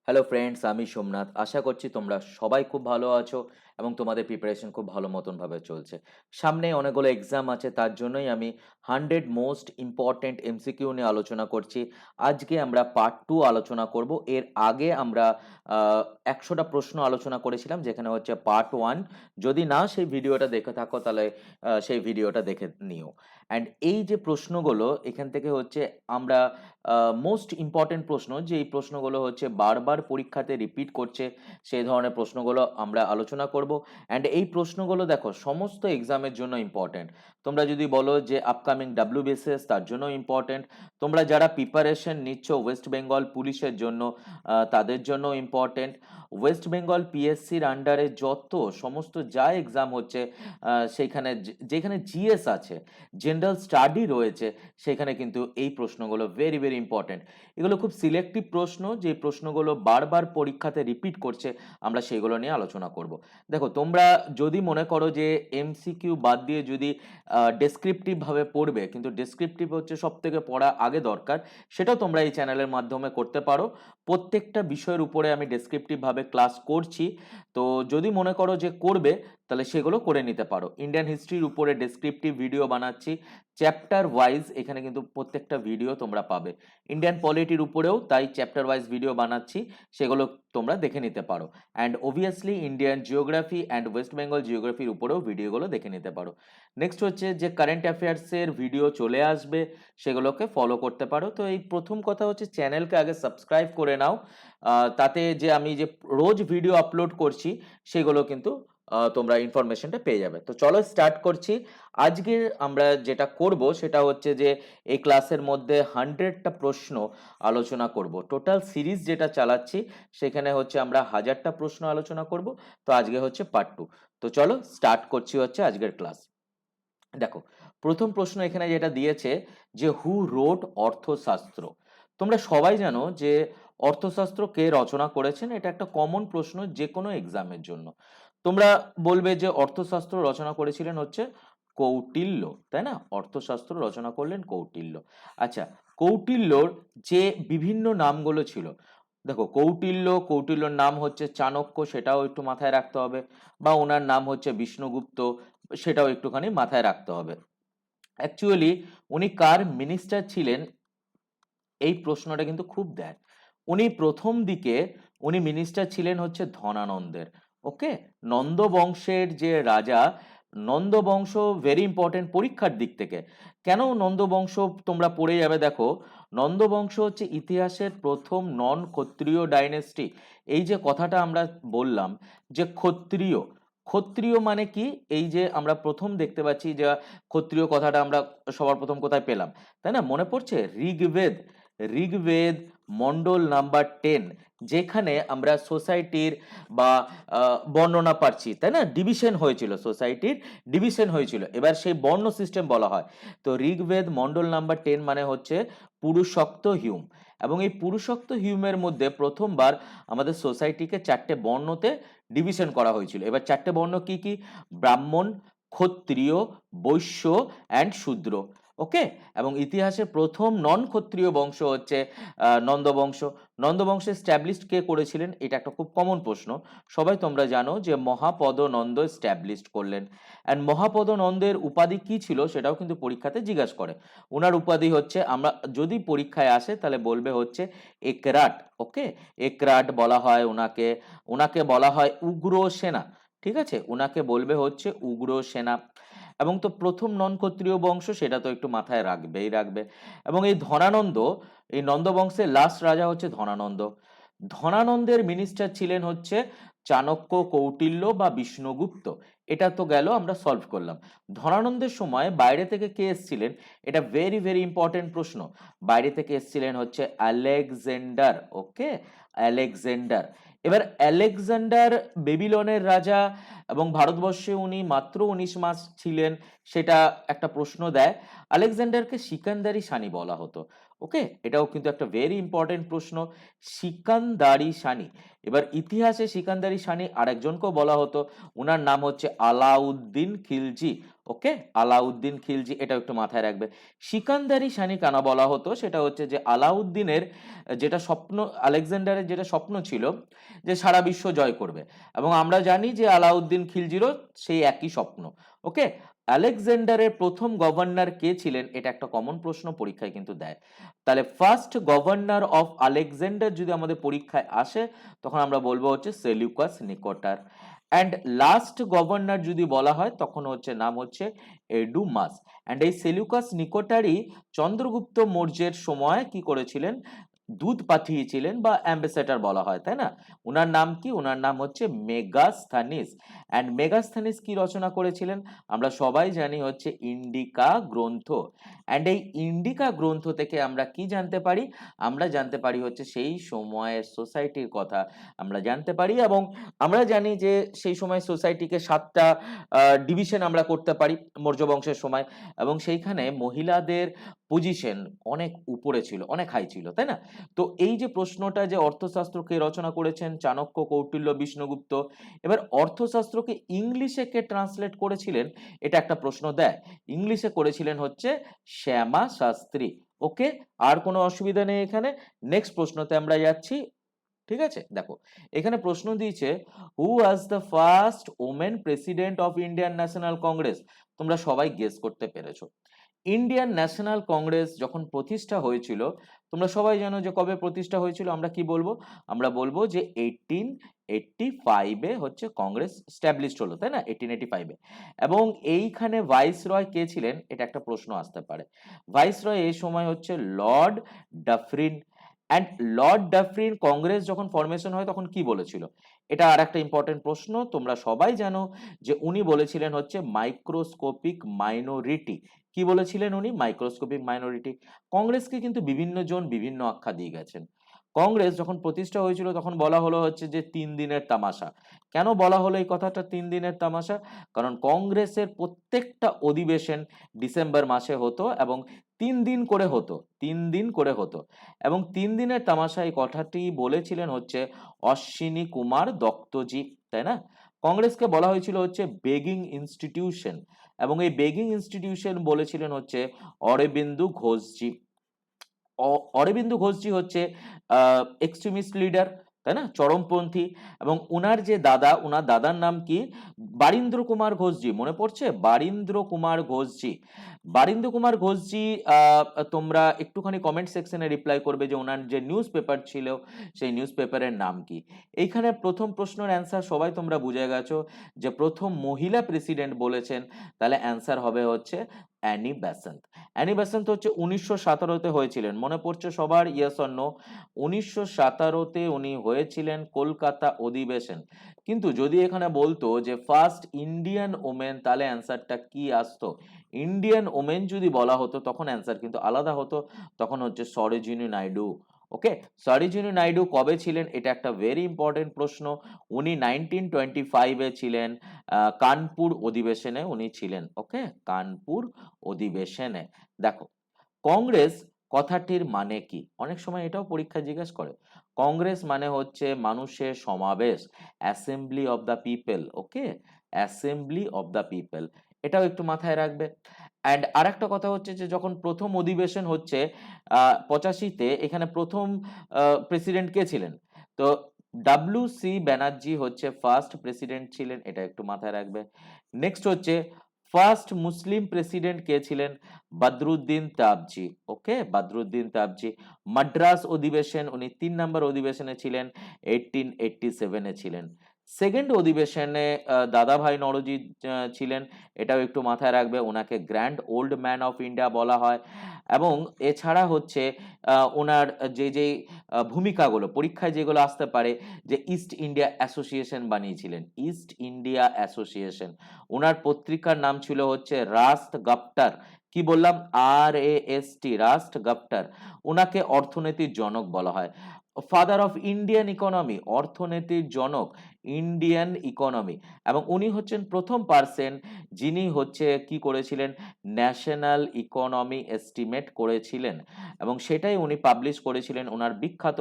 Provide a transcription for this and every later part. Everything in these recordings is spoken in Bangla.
হ্যালো ফ্রেন্ডস, আমি সোমনাথ। আশা করছি তোমরা সবাই খুব ভালো আছো এবং তোমাদের প্রিপারেশন খুব ভালো মতনভাবে চলছে। সামনে অনেকগুলো এক্সাম আছে, তার জন্যই আমি 100 মোস্ট ইম্পর্ট্যান্ট এমসিকিউ নিয়ে আলোচনা করছি। আজকে আমরা পার্ট 2 আলোচনা করব। এর আগে আমরা 100টা প্রশ্ন আলোচনা করেছিলাম, যেখানে হচ্ছে পার্ট 1। যদি না সেই ভিডিওটা দেখে থাকো তাহলে সেই ভিডিওটা দেখে নিও। অ্যান্ড এই যে প্রশ্নগুলো এখান থেকে হচ্ছে আমরা মোস্ট ইম্পর্টেন্ট প্রশ্ন, যে এই প্রশ্নগুলো হচ্ছে বারবার পরীক্ষাতে রিপিট করছে, সেই ধরনের প্রশ্নগুলো আমরা আলোচনা করব। অ্যান্ড এই প্রশ্নগুলো দেখো সমস্ত এক্সামের জন্য ইম্পর্টেন্ট। তোমরা যদি বলো যে আপকামিং ডাব্লিউবিসিএস, তার জন্য ইম্পর্টেন্ট। তোমরা যারা প্রিপারেশন নিচ্ছ ওয়েস্ট বেঙ্গল পুলিশের জন্য, তাদের জন্য ইম্পর্টেন্ট। ওয়েস্ট বেঙ্গল পিএসসির আন্ডারে যত সমস্ত যা এক্সাম হচ্ছে, সেইখানে যেখানে জিএস আছে, জেনারেল স্টাডি রয়েছে, সেখানে কিন্তু এই প্রশ্নগুলো ভেরি ভেরি ইম্পর্টেন্ট। এগুলো খুব সিলেক্টিভ প্রশ্ন, যে প্রশ্নগুলো বারবার পরীক্ষাতে রিপিট করছে, আমরা সেগুলো নিয়ে আলোচনা করব। দেখো, তোমরা যদি মনে করো যে এমসিকিউ বাদ দিয়ে যদি ডেসক্রিপটিভ ভাবে পড়বে, কিন্তু ডেসক্রিপটিভ হচ্ছে সব থেকে পড়া আগে দরকার, সেটাও তোমরা এই চ্যানেলের মাধ্যমে করতে পারো। প্রত্যেকটা বিষয়ের উপরে আমি ডেসক্রিপটিভ ভাবে ক্লাস করছি। তো যদি মনে করো যে করবে, তাহলে সেগুলো করে নিতে পারো। ইন্ডিয়ান হিস্ট্রির উপরে ডেসক্রিপটিভ ভিডিও বানাচ্ছি চ্যাপ্টার ওয়াইজ, এখানে কিন্তু প্রত্যেকটা ভিডিও তোমরা পাবে। ইন্ডিয়ান পলিটির উপরেও তাই চ্যাপ্টার ওয়াইজ ভিডিও বানাচ্ছি, সেগুলো তোমরা দেখে নিতে পারো। And obviously Indian geography and West Bengal জিওগ্রাফির উপরেও ভিডিওগুলো দেখে নিতে পারো। নেক্সট হচ্ছে যে কারেন্ট অ্যাফেয়ার্সের ভিডিও চলে আসবে, সেগুলোকে ফলো করতে পারো। তো এই প্রথম কথা হচ্ছে চ্যানেলকে আগে সাবস্ক্রাইব করে নাও, তাতে যে আমি যে রোজ ভিডিও আপলোড করছি সেগুলো কিন্তু তোমরা ইনফরমেশনটা পেয়ে যাবে। তো চলো স্টার্ট করছি। আজকে আমরা যেটা করব সেটা হচ্ছে যে এই ক্লাসের মধ্যে 100টা প্রশ্ন আলোচনা করব। টোটাল সিরিজ যেটা চালাচ্ছি সেখানে হচ্ছে আমরা 1000টা প্রশ্ন আলোচনা করব। তো আজকে হচ্ছে পার্ট 2। তো চলো স্টার্ট করছি হচ্ছে আজকের ক্লাস। দেখো, প্রথম প্রশ্ন এখানে যেটা দিয়েছে যে হু রোট অর্থশাস্ত্র। তোমরা সবাই জানো যে অর্থশাস্ত্র কে রচনা করেছেন, এটা একটা কমন প্রশ্ন যে কোনো এক্সামের জন্য। তোমরা বলবে যে অর্থশাস্ত্র রচনা করেছিলেন হচ্ছে কৌটিল্য, তাই না? অর্থশাস্ত্র রচনা করলেন কৌটিল্য। আচ্ছা, কৌটিল্যর যে বিভিন্ন নামগুলো ছিল, দেখো কৌটিল্যর নাম হচ্ছে চাণক্য, সেটাও একটু মাথায় রাখতে হবে। বা ওনার নাম হচ্ছে বিষ্ণুগুপ্ত, সেটাও একটুখানি মাথায় রাখতে হবে। অ্যাকচুয়ালি উনি কার মিনিস্টার ছিলেন, এই প্রশ্নটা কিন্তু খুব দেয়। উনি প্রথম দিকে উনি মিনিস্টার ছিলেন হচ্ছে ধনানন্দের। ওকে, নন্দ বংশের যে রাজা, নন্দ বংশ ভেরি ইম্পর্টেন্ট পরীক্ষার দিক থেকে। কেন নন্দ বংশ তোমরা পড়ে যাবে। দেখো, নন্দ বংশ হচ্ছে ইতিহাসের প্রথম নন ক্ষত্রিয় ডাইনেস্টি। এই যে কথাটা আমরা বললাম যে ক্ষত্রিয়, ক্ষত্রিয় মানে কি, এই যে আমরা প্রথম দেখতে পাচ্ছি যে ক্ষত্রিয় কথাটা আমরা সবার প্রথম কোথায় পেলাম, তাই না? মনে পড়ছে ঋগ্বেদ। ঋগ্বেদ মন্ডল নাম্বার 10, যেখানে আমরা সোসাইটির বা বর্ণনা পাচ্ছি, তাই না? ডিভিশন হয়েছিল, সোসাইটির ডিভিশন হয়েছিল, এবার সেই বর্ণ সিস্টেম বলা হয়। তো ঋগ্বেদ মন্ডল নাম্বার 10 মানে হচ্ছে পুরুষোক্ত হিউম। এবং এই পুরুষোক্ত হিউমের মধ্যে প্রথমবার আমাদের সোসাইটিকে 4টে বর্ণতে ডিভিশন করা হয়েছিল। এবার 4টে বর্ণ কি কি? ব্রাহ্মণ, ক্ষত্রিয়, বৈশ্য অ্যান্ড শূদ্র। ওকে, এবং ইতিহাসের প্রথম নন ক্ষত্রিয় বংশ হচ্ছে নন্দবংশ। নন্দবংশ এস্টাবলিশড কে করেছিলেন, এটা একটা খুব কমন প্রশ্ন। সবাই তোমরা জানো যে মহাপদ নন্দ এস্টাবলিশড করলেন। অ্যান্ড মহাপদ নন্দের উপাধি কি ছিল, সেটাও কিন্তু পরীক্ষাতে জিজ্ঞাসা করে। ওনার উপাধি হচ্ছে, আমরা যদি পরীক্ষায় আসে তাহলে বলবে হচ্ছে একরাট। ওকে, একরাট বলা হয় ওনাকে। ওনাকে বলা হয় উগ্র সেনা। ঠিক আছে, ওনাকে বলবে হচ্ছে উগ্র সেনা। এবং তো প্রথম নন ক্ষত্রিয় বংশ, সেটা তো একটু মাথায় রাখবেই রাখবে। এবং এই ধনানন্দ, এই নন্দ বংশের লাস্ট রাজা হচ্ছে ধনানন্দ। ধনানন্দের মিনিস্টার ছিলেন হচ্ছে চাণক্য, কৌটিল্য বা বিষ্ণুগুপ্ত। এটা তো গেল, আমরা সলভ করলাম। ধনানন্দের সময় বাইরে থেকে কে এসেছিলেন, এটা ভেরি ভেরি ইম্পর্টেন্ট প্রশ্ন। বাইরে থেকে এসেছিলেন হচ্ছে আলেকজান্ডার। ওকে, আলেকজান্ডার। এবার আলেকজান্ডার বেবিলনের রাজা, এবং ভারতবর্ষে উনি মাত্র 19 মাস ছিলেন, সেটা একটা প্রশ্ন দেয়। আলেকজান্ডারকে সিকান্দারি সানি বলা হতো। ওকে, এটাও কিন্তু একটা ভেরি ইম্পর্টেন্ট প্রশ্ন। সিকান্দারি সানি, এবার ইতিহাসে সিকান্দারি সানি আরেকজনকেও বলা হতো, ওনার নাম হচ্ছে আলাউদ্দিন খিলজি। ওকে, আলাউদ্দিন খিলজি, এটাও একটু মাথায় রাখবে। সিকান্দারি সানি কেন বলা হতো, সেটা হচ্ছে যে আলাউদ্দিনের যেটা স্বপ্ন, আলেকজান্ডারের যেটা স্বপ্ন ছিল যে সারা বিশ্ব জয় করবে, এবং আমরা জানি যে আলাউদ্দিন খিলজিরও সেই একই স্বপ্ন। ওকে, আলেকজান্ডারের প্রথম গভর্নর কে ছিলেন, এটা একটা কমন প্রশ্ন, পরীক্ষায় কিন্তু দেয়। তাহলে ফার্স্ট গভর্নর অফ আলেকজান্ডার যদি আমাদের পরীক্ষায় আসে, তখন আমরা বলবো হচ্ছে সেলিউকাস নিকটার। অ্যান্ড লাস্ট গভর্নর যদি বলা হয়, তখন হচ্ছে নাম হচ্ছে এডুমাস। অ্যান্ড এই সেলিউকাস নিকটারই চন্দ্রগুপ্ত মৌর্যের সময় কি করেছিলেন, দূত পাঠিয়েছিলেন, বা অ্যাম্বাসেডর বলা হয়, তাই না? ওনার নাম কি, ওনার নাম হচ্ছে মেগাস্থানিস। অ্যান্ড মেগাস্থানিস কি রচনা করেছিলেন, আমরা সবাই জানি হচ্ছে ইন্ডিকা গ্রন্থ। অ্যান্ড এই ইন্ডিকা গ্রন্থ থেকে আমরা কি জানতে পারি, আমরা জানতে পারি হচ্ছে সেই সময়ের সোসাইটির কথা আমরা জানতে পারি, এবং আমরা জানি যে সেই সময় সোসাইটিকে 7টা ডিভিশন আমরা করতে পারি মৌর্য বংশের সময়, এবং সেইখানে মহিলাদের পজিশন অনেক উপরে ছিল, অনেক হাই ছিল, তাই না? তো এই যে প্রশ্নটা, যে অর্থশাস্ত্রকে রচনা করেছেন চাণক্য, কৌটিল্য, বিষ্ণুগুপ্ত, এবার অর্থশাস্ত্রকে ইংলিশে কে ট্রান্সলেট করেছিলেন, এটা একটা প্রশ্ন দেয়। ইংলিশে করেছিলেন হচ্ছে শ্যামা শাস্ত্রী। ওকে, আর কোনো অসুবিধা নেই এখানে। নেক্সট প্রশ্নতে আমরা যাচ্ছি। ঠিক আছে, দেখো এখানে প্রশ্ন দিয়েছে, who was the first women president of Indian national Congress. তোমরা সবাই গেস করতে পেরেছো। ইন্ডিয়ান ন্যাশনাল কংগ্রেস যখন প্রতিষ্ঠা হয়েছিল, তোমরা সবাই জানো যে কবে প্রতিষ্ঠা হয়েছিল, আমরা কি বলবো, আমরা বলবো যে 1885-এ হচ্ছে কংগ্রেস স্ট্যাবলিশড হলো, তাই না? 1885-এ। এবং এইখানে ভাইসরয় কে ছিলেন, এটা একটা প্রশ্ন আসতে পারে। ভাইসরয় এই সময় হচ্ছে Lord Dufferin. And Lord Dufferin Congress যখন ফরমেশন হয় তখন কি বলেছিল, এটা আর একটা ইম্পর্টেন্ট প্রশ্ন। তোমরা সবাই জানো যে উনি বলেছিলেন হচ্ছে মাইক্রোস্কোপিক মাইনরিটি। কি বলেছিলেন উনি, মাইক্রোস্কোপিক মাইনরিটি। কংগ্রেসকে কিন্তু বিভিন্ন জন বিভিন্ন আখ্যা দিয়ে গেছেন। কংগ্রেস যখন প্রতিষ্ঠা হয়েছিল তখন বলা হলো হচ্ছে যে 3 দিনের তামাশা। কেন বলা হলো এই কথাটা 3 দিনের তামাশা, কারণ কংগ্রেসের প্রত্যেকটা অধিবেশন ডিসেম্বর মাসে হতো, এবং 3 দিন করে হতো, 3 দিন করে হতো। এবং 3 দিনের তামাশা এই কথাটি বলেছিলেন হচ্ছে অশ্বিনী কুমার দত্তজি, তাই না? কংগ্রেসকে বলা হয়েছিল হচ্ছে বেগিং ইনস্টিটিউশন, এবং এই বেগিং ইনস্টিটিউশন বলেছিলেন হচ্ছে অরবিন্দু ঘোষজি। অরবিন্দু ঘোষজি হচ্ছে এক্সট্রিমিস্ট লিডার, তাই না, চরমপন্থী। এবং উনার যে দাদা, উনার দাদার নাম কি, বারীন্দ্র কুমার ঘোষজি, মনে পড়ছে, বারীন্দ্র কুমার ঘোষজি। বারীন্দ্র কুমার ঘোষজি, তোমরা একটুখানি কমেন্ট সেকশনে রিপ্লাই করবে যে ওনার যে নিউজ পেপার ছিল সেই নিউজ পেপারের নাম কি। এইখানে প্রথম প্রশ্নের অ্যান্সার সবাই তোমরা বুঝে গেছো, যে প্রথম মহিলা প্রেসিডেন্ট বলেছেন, তাহলে অ্যান্সার হবে হচ্ছে অ্যানি বেসান্ত। অ্যানি বেসান্ত হচ্ছে 1917-তে হয়েছিলেন, মনে পড়ছে সবার, ইয়েস অর নো? 1917-তে উনি হয়েছিলেন কলকাতা অধিবেশন। কিন্তু যদি এখানে বলতো যে ফার্স্ট ইন্ডিয়ান ওমেন, তাহলে অ্যান্সারটা কি আসতো, ইন্ডিয়ান ওমেন যদি বলা হতো তখন অ্যান্সার কিন্তু আলাদা হতো, তখন হচ্ছে সরোজিনী নাইডু। ওকে, সরোজিনী নাইডু কবে ছিলেন, এটা একটা ভেরি ইম্পর্টেন্ট প্রশ্ন। উনি 1925-এ ছিলেন, কানপুর অধিবেশনে উনি ছিলেন। ওকে, কানপুর অধিবেশনে। দেখো কংগ্রেস কথাটির মানে কি, অনেক সময় এটাও পরীক্ষায় জিজ্ঞেস করে। কংগ্রেস মানে হচ্ছে মানুষের সমাবেশ, assembly of the people. Okay, assembly of the people, এটাও একটু মাথায় রাখবে। অ্যান্ড আরেকটা কথা হচ্ছে যে যখন প্রথম অধিবেশন হচ্ছে 85-তে, এখানে প্রথম প্রেসিডেন্ট কে ছিলেন, তো WC ব্যানার্জি হচ্ছে ফার্স্ট প্রেসিডেন্ট ছিলেন, এটা একটু মাথায় রাখবে। নেক্সট হচ্ছে ফার্স্ট মুসলিম প্রেসিডেন্ট কে ছিলেন, বদরুদ্দিন তাবজি। ওকে, বদরুদ্দিন তাবজি। মাদ্রাস অধিবেশন, উনি 3 নম্বর অধিবেশনে ছিলেন, 1887-এ ছিলেন। সেকেন্ড অধিবেশনে দাদাভাই নওরোজি ছিলেন, এটাও একটু মাথায় রাখবে, ওনাকে grand old man of India বলা হয়। এবং এছাড়া হচ্ছে ওনার যে ভূমিকাগুলো পরীক্ষায় যেগুলো আসতে পারে, যে ইস্ট ইন্ডিয়া অ্যাসোসিয়েশন বানিয়েছিলেন, ইস্ট ইন্ডিয়া অ্যাসোসিয়েশন। ওনার পত্রিকার নাম ছিল হচ্ছে রাস্ট গাপ্টার। কি বললাম, RAST, রাস্ট গাপ্টার। ওনাকে অর্থনীতির জনক বলা হয়। ফাদার অফ ইন্ডিয়ান ইকোনমি, অর্থনীতির জনক, ইন্ডিয়ান ইকোনমি। এবং উনি হচ্ছেন প্রথম পার্সন যিনি হচ্ছে কি করেছিলেন, ন্যাশনাল ইকোনমি এস্টিমেট করেছিলেন, এবং সেটাই উনি পাবলিশ করেছিলেন। ওনার বিখ্যাত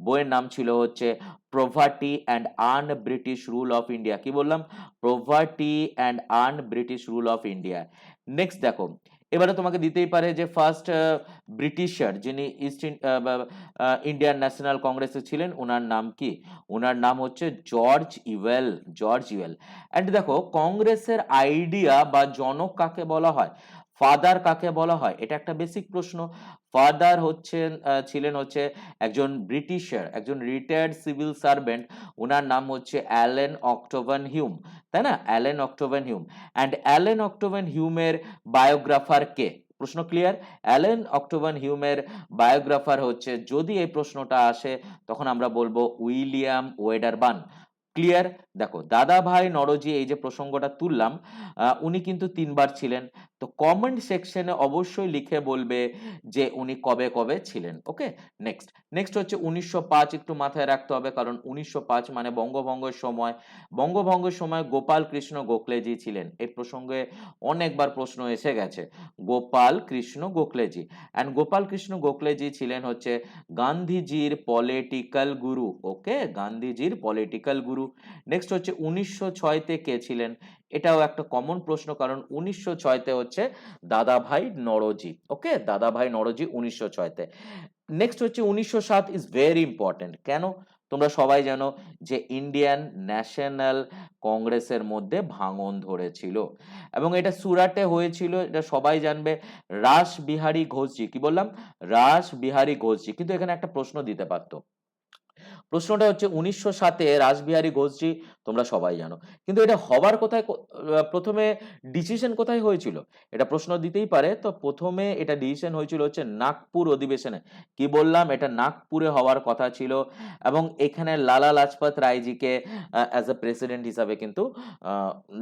বইয়ের নাম ছিল হচ্ছে poverty and An British rule of India. কি বললাম? Poverty and An British rule of India. Next দেখো, এবারে তোমাকে দিতেই পারে যে ফার্স্ট ব্রিটিশার যিনি ইন্ডিয়ান ন্যাশনাল কংগ্রেসে ছিলেন, ওনার নাম কি? ওনার নাম হচ্ছে জর্জ ইওয়েল। জর্জ ইওয়েল। অ্যান্ড দেখো, কংগ্রেসের আইডিয়া বা জনক কাকে বলা হয়, ফাদার কাকে বলা হয়, এটা একটা বেসিক প্রশ্ন। ফাদার ছিলেন হচ্ছে একজন ব্রিটিশার, একজন রিটায়ার্ড সিভিল সার্ভেন্ট। ওনার নাম হচ্ছে অ্যালেন অক্টোভেন হিউম, তাই না? Allan Octavian Hume. And Allan Octavian হিউমের বায়োগ্রাফার কে? প্রশ্ন ক্লিয়ার? অ্যালেন অক্টোভেন হিউমের বায়োগ্রাফার হচ্ছে, যদি এই প্রশ্নটা আসে তখন আমরা বলবো উইলিয়াম ওয়েডারবার্ন। ক্লিয়ার? দেখো, দাদাভাই নরজি, এই যে প্রসঙ্গটা তুললাম, উনি কিন্তু ৩ বার ছিলেন। তো কমেন্ট সেকশনে অবশ্যই লিখে বলবে যে উনি কবে কবে ছিলেন। ওকে, নেক্সট। নেক্সট হচ্ছে ১৯০৫, একটু মাথায় রাখতে হবে, কারণ ১৯০৫ মানে বঙ্গভঙ্গের সময়। বঙ্গভঙ্গের সময় গোপাল কৃষ্ণ গোখলেজি ছিলেন। এই প্রসঙ্গে অনেকবার প্রশ্ন এসে গেছে। গোপাল কৃষ্ণ গোখলেজি। অ্যান্ড গোপাল কৃষ্ণ গোখলেজি ছিলেন হচ্ছে গান্ধীজির পলিটিক্যাল গুরু। ওকে, গান্ধীজির পলিটিক্যাল গুরু। নেক্সট হচ্ছে ১৯০৬ তে কে ছিলেন? এটাও একটা কমন প্রশ্ন, কারণ ১৯০৬ তে হচ্ছে দাদাভাই নরজি। ওকে, দাদাভাই নরজি ১৯০৬ তে। নেক্সট হচ্ছে ১৯০৭, ইজ ভেরি ইম্পর্টেন্ট। কেন? তোমরা সবাই জানো যে ইন্ডিয়ান ন্যাশনাল কংগ্রেসের মধ্যে ভাঙন ধরেছিল, এবং এটা সুরাটে হয়েছিল, এটা সবাই জানবে। রাস বিহারী ঘোষজি, কি বললাম? রাস বিহারী ঘোষজি। কিন্তু এখানে একটা প্রশ্ন দিতে পারতো। প্রশ্নটা হচ্ছে ১৯০৭ রাসবিহারী ঘোষজি, তোমরা সবাই জানো। কিন্তু এটা হবার কোথায়, প্রথমে ডিসিশন কোথায় হয়েছিল? এটা প্রশ্ন দিতেই পারে। তো প্রথমে এটা ডিসিশন হয়েছিল হচ্ছে নাগপুর অধিবেশনে। কি বললাম? এটা নাগপুরে হওয়ার কথা ছিল, এবং এখানে Lala Lajpat রায়জিকে as a president হিসাবে কিন্তু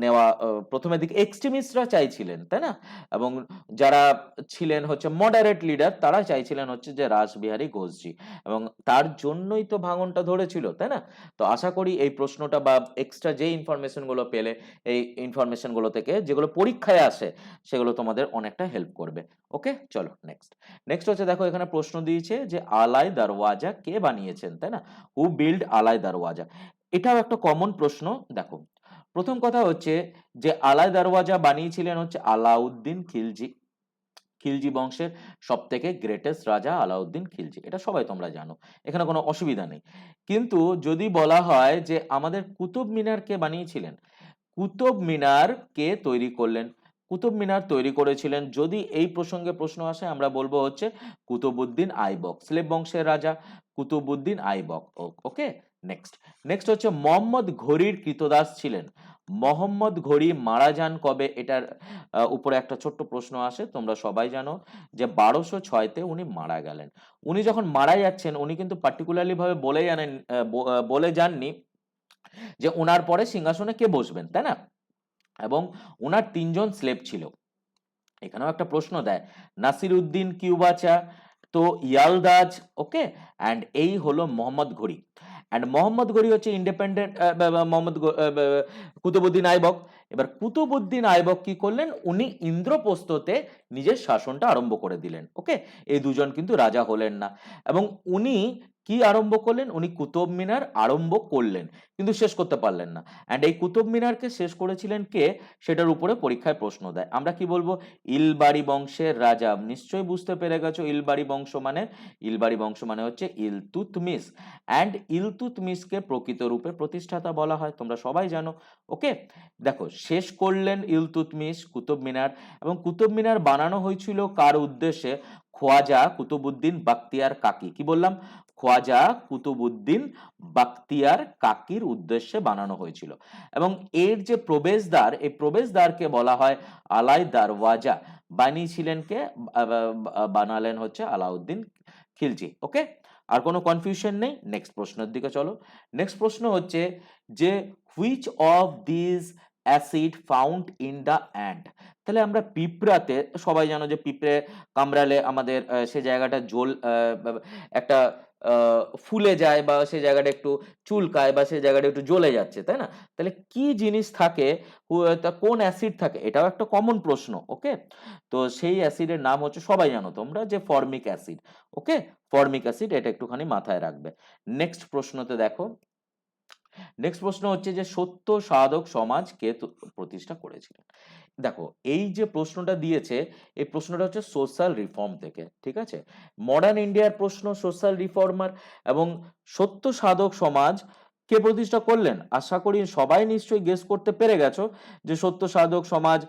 নেওয়া, প্রথমের দিকে এক্সট্রিমিস্টরা চাইছিলেন, তাই না? এবং যারা ছিলেন হচ্ছে মডারেট লিডার, তারা চাইছিলেন হচ্ছে যে রাসবিহারী ঘোষজি, এবং তার জন্যই তো ভাঙনটা ধরেছিল, তাই না? তো আশা করি এই প্রশ্নটা বা এক্সট্রা যে ইনফরমেশন গুলো পেলে, এই ইনফরমেশন গুলো থেকে যেগুলো পরীক্ষায় আসে সেগুলো তোমাদের অনেকটা হেল্প করবে। ওকে, চলো নেক্সট। নেক্সট হচ্ছে, দেখো এখানে প্রশ্ন দিয়েছে যে আলাই দরওয়াজা কে বানিয়েছেন, তাই না? হু বিল্ড আলাই দরওয়াজা? এটাও একটা কমন প্রশ্ন। দেখো, প্রথম কথা হচ্ছে যে আলাই দরওয়াজা বানিয়েছিলেন হচ্ছে আলাউদ্দিন খিলজি। খিলজি বংশের সবথেকে গ্রেটেস্ট রাজা আলাউদ্দিন খিলজি, এটা সবাই তোমরা জানো, এখানে কোনো অসুবিধা নেই। কিন্তু যদি বলা হয় যে আমাদের কুতুব মিনার কে বানিয়েছিলেন, কুতুব মিনার কে তৈরি করলেন? কুতুব মিনার তৈরি করেছিলেন, যদি এই প্রসঙ্গে প্রশ্ন আসে, আমরা বলবো হচ্ছে কুতুবউদ্দিন আইবক, স্লেভ বংশের রাজা কুতুবউদ্দিন আইবক। ওকে, নেক্সট। নেক্সট হচ্ছে মোহাম্মদ ঘুরির কৃতদাস ছিলেন। মোহাম্মদ ঘুরি মারা যান কবে? এটার উপরে একটা ছোট্ট প্রশ্ন আসে। তোমরা সবাই জানো যে ১২০৬ তে উনি মারা গেলেন। উনি যখন মারা যাচ্ছেন, উনি কিন্তু পার্টিকুলারলি ভাবে বলে যাননি যে উনার পরে সিংহাসনে কে বসবেন, তাই না? এবং উনার ৩ জন স্লেভ ছিল। এখানেও একটা প্রশ্ন দেয়, নাসিরউদ্দিন কিউবাচা, তো ইয়ালদাজ, ওকে, অ্যান্ড এই হলো মোহাম্মদ ঘুরি। অ্যান্ড মোহাম্মদ ঘুরি হচ্ছে ইন্ডিপেন্ডেন্ট, কুতুবউদ্দিন আইবক। এবার কুতুবউদ্দিন আইবক কি করলেন? উনি ইন্দ্রপ্রস্থতে নিজের শাসনটা আরম্ভ করে দিলেন। ওকে, এই দুজন কিন্তু রাজা হলেন না, এবং উনি কি আরম্ভ করলেন? উনি কুতুব মিনার আরম্ভ করলেন, কিন্তু শেষ করতে পারলেন না। অ্যান্ড এই কুতুব মিনারকে শেষ করেছিলেন কে? সেটার উপরে পরীক্ষায় প্রশ্ন দেয়। আমরা কি বলবো? ইলবাড়ি বংশের রাজা। নিশ্চয়ই বুঝতে পেরে গেছো ইলবাড়ি বংশ মানে? ইলবাড়ি বংশ মানে হচ্ছে ইলতুৎমিশ। অ্যান্ড ইলতুৎমিশকে প্রকৃত রূপে প্রতিষ্ঠাতা বলা হয়, তোমরা সবাই জানো। ওকে, দেখো, শেষ করলেন ইলতুৎমিশ কুতুব মিনার, এবং কুতুব মিনার বানানো হয়েছিল কার উদ্দেশ্যে? খোয়াজা কুতুবউদ্দিন বাখতিয়ার কাকি। কি বললাম? খোয়াজা কুতুবউদ্দিন বাখতিয়ার কাকির উদ্দেশ্যে বানানো হয়েছিল, এবং এর যে প্রবেশদ্বার, এই প্রবেশদ্বারকে বলা হয় আলাই দারওয়াজা। বানিয়েছিলেন কে? বানালেন হচ্ছে আলাউদ্দিন খিলজি। ওকে, আর কোনো কনফিউশন নেই। নেক্সট প্রশ্নের দিকে চলো। নেক্সট প্রশ্ন হচ্ছে যে which of this acid found in the ant? তাহলে আমরা পিঁপড়াতে, সবাই জানো যে পিঁপড়ে কামড়ালে আমাদের সে জায়গাটা একটা ফুলে যায় বা সেই জায়গাটা একটু চুলকায় বা সেই জায়গাটা একটু জ্বলে যাচ্ছে, তাই না? তাহলে কি জিনিস থাকে, তা কোন অ্যাসিড থাকে? এটাও একটা কমন প্রশ্ন। ওকে, তো সেই অ্যাসিডের নাম হচ্ছে, সবাই জানো তোমরা, যে ফর্মিক অ্যাসিড। ওকে, ফর্মিক অ্যাসিড, এটা একটুখানি মাথায় রাখবে। নেক্সট প্রশ্নতে দেখো, নেক্সট প্রশ্ন হচ্ছে যে সত্য সাধক সমাজ কে প্রতিষ্ঠা করেছিলেন? দেখো, এই যে প্রশ্নটা দিয়েছে, এই প্রশ্নটা হচ্ছে সোশ্যাল রিফর্ম থেকে, ঠিক আছে? মডার্ন ইন্ডিয়ার প্রশ্ন, সোশ্যাল রিফর্মার এবং সত্য সাধক সমাজ কে প্রতিষ্ঠা করলেন? আশা করি সবাই নিশ্চয়ই গেস করতে পেরে গেছো যে সত্য সাধক সমাজ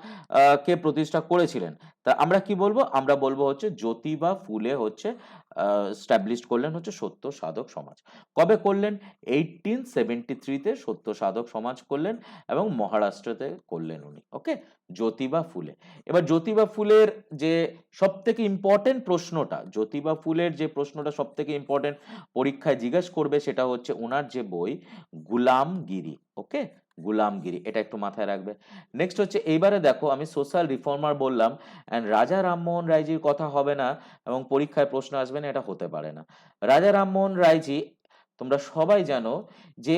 কে প্রতিষ্ঠা করেছিলেন। তা আমরা কি বলবো? আমরা বলবো হচ্ছে জ্যোতিবা ফুলে হচ্ছে স্ট্যাবলিশ করলেন হচ্ছে সত্য সাধক সমাজ। কবে করলেন? 1873 তে সত্য সাধক সমাজ করলেন এবং মহারাষ্ট্রতে করলেন উনি। ওকে, জ্যোতিবা ফুলে। এবার জ্যোতিবা ফুলের যে সবথেকে ইম্পর্টেন্ট প্রশ্নটা, জ্যোতিবা ফুলের যে প্রশ্নটা সবথেকে ইম্পর্টেন্ট, পরীক্ষায় জিজ্ঞেস করবে, সেটা হচ্ছে ওনার যে বই গুলামগিরি। ওকে, গুলামগিরি, এটা একটু মাথায় রাখবে। নেক্সট হচ্ছে, এইবারে দেখো, আমি সোশ্যাল রিফর্মার বললাম এন্ড রাজা রামমোহন রায়জির কথা হবে না এবং পরীক্ষায় প্রশ্ন আসবে না, এটা হতে পারে না। রাজা রামমোহন রায়জি, তোমরা সবাই জানো যে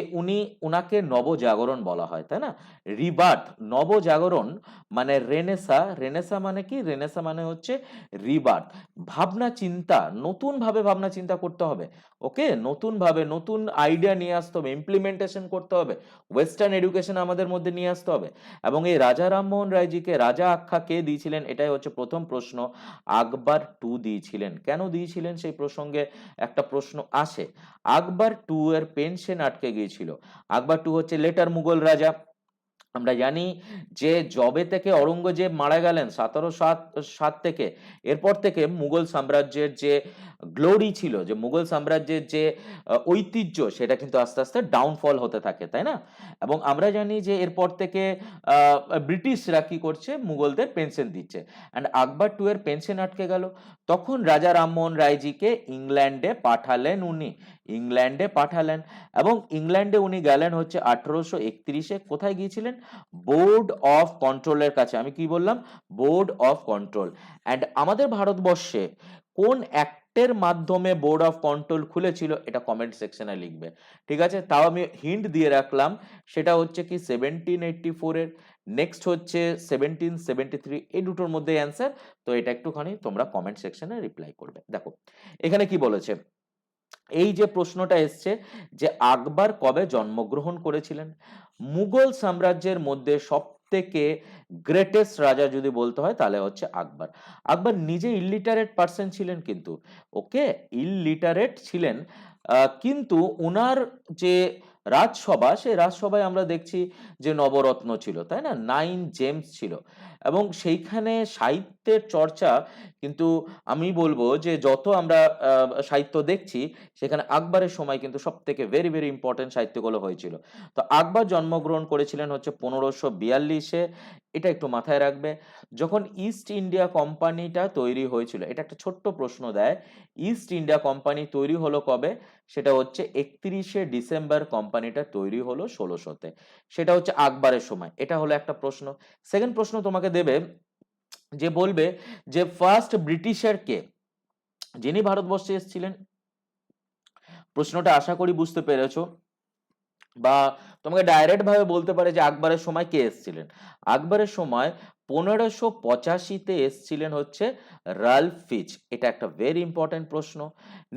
উনাকে নবজাগরণ বলা হয়, তাই না? রিবার্থ, নবজাগরণ মানে রেনেসা। রেনেসা মানে কি? রেনেসা মানে হচ্ছে রিবার্থ। ভাবনা চিন্তা, নতুন ভাবে ভাবনা চিন্তা করতে হবে। ওকে, নতুন ভাবে নতুন আইডিয়া নিয়ে আসতে হবে, ইমপ্লিমেন্টেশন করতে হবে, ওয়েস্টার্ন এডুকেশন আমাদের মধ্যে নিয়ে আসতে হবে। এবং এই রাজা রামমোহন রায়জিকে রাজা আখ্যা কে দিয়েছিলেন? এটাই হচ্ছে প্রথম প্রশ্ন। আকবর টু দিয়েছিলেন। কেন দিয়েছিলেন সেই প্রসঙ্গে একটা প্রশ্ন আসে। আকবর টু এর পেনশন আটকে গিয়েছিল। আকবর টু হচ্ছে লেটার মুঘল রাজা। আমরা জানি যে জবে থেকে অরঙ্গজেব মারা গেলেন 1707 থেকে, এরপর থেকে মুঘল সাম্রাজ্যের যে গ্লোরি ছিল, যে মুঘল সাম্রাজ্যের যে ঐতিহ্য, সেটা কিন্তু আস্তে আস্তে ডাউনফল হতে থাকে, তাই না? এবং আমরা জানি যে এরপর থেকে ব্রিটিশরা কি করছে? মুঘলদের পেনশন দিচ্ছে। অ্যান্ড আকবর টু এর পেনশন আটকে গেল। তখন রাজা রামমোহন রায়জিকে ইংল্যান্ডে পাঠালেন উনি, ইংল্যান্ডে পাঠালেন। এবং ইংল্যান্ডে উনি গেলেন হচ্ছে 1831-এ। কোথায় গিয়েছিলেন? বোর্ড অফ কন্ট্রোলের কাছে। আমি কি বললাম? Board of control. অ্যান্ড আমাদের ভারতবর্ষে কোন অ্যাক্টের মাধ্যমে বোর্ড অফ কন্ট্রোল খুলেছিল? এটা কমেন্ট সেকশনে লিখবে, ঠিক আছে? তাও আমি হিন্ট দিয়ে রাখলাম, সেটা হচ্ছে কি 1784-এর। নেক্সট হচ্ছে 1773, এই দুটোর মধ্যে অ্যান্সার। তো এটা একটুখানি তোমরা কমেন্ট সেকশনে রিপ্লাই করবে। দেখো এখানে কি বলেছে, এই যে প্রশ্নটা এসছে যে আকবর কবে জন্মগ্রহণ করেছিলেন? মুঘল সাম্রাজ্যের মধ্যে সবথেকে গ্রেটেস্ট রাজা যদি বলতে হয় তাহলে হচ্ছে আকবর। আকবর নিজে ইলিটারেট পার্সন ছিলেন কিন্তু। ওকে, ইলিটারেট ছিলেন, কিন্তু উনার যে রাজসভা, সেই রাজসভায় আমরা দেখছি যে নবরত্ন ছিল, তাই না? 9 জেমস ছিল। এবং সেইখানে সাহিত্যের চর্চা কিন্তু, আমি বলবো যে যত আমরা সাহিত্য দেখছি, সেখানে আকবরের সময় কিন্তু সবথেকে ভেরি, ভেরি ইম্পোর্টেন্ট সাহিত্যগুলো হয়েছিল। তো আকবর জন্মগ্রহণ করেছিলেন হচ্ছে 1542-এ। এটা একটু মাথায় রাখবে। যখন ইস্ট ইন্ডিয়া কোম্পানিটা তৈরি হয়েছিল, এটা একটা ছোট্ট প্রশ্ন দেয়। ইস্ট ইন্ডিয়া কোম্পানি তৈরি হলো কবে? সেটা হচ্ছে 31শে ডিসেম্বর কোম্পানিটা তৈরি হলো 1600-তে। সেটা হচ্ছে আকবরের সময়। এটা হলো একটা প্রশ্ন। সেকেন্ড প্রশ্ন তোমাকে দেবে, যে বলবে যে ফার্স্ট ব্রিটিশার কে, যিনি ভারতবর্ষে এসেছিলেন? প্রশ্নটা আশা করি বুঝতে পেরেছো। বা তোমাকে ডাইরেক্ট ভাবে বলতে পারে যে আকবরের সময় কে এসেছিলেন। আকবরের সময় 1585-তে এসেছিলেন হচ্ছে রাল্ফ ফিচ। এটা একটা ভেরি ইম্পর্টেন্ট প্রশ্ন।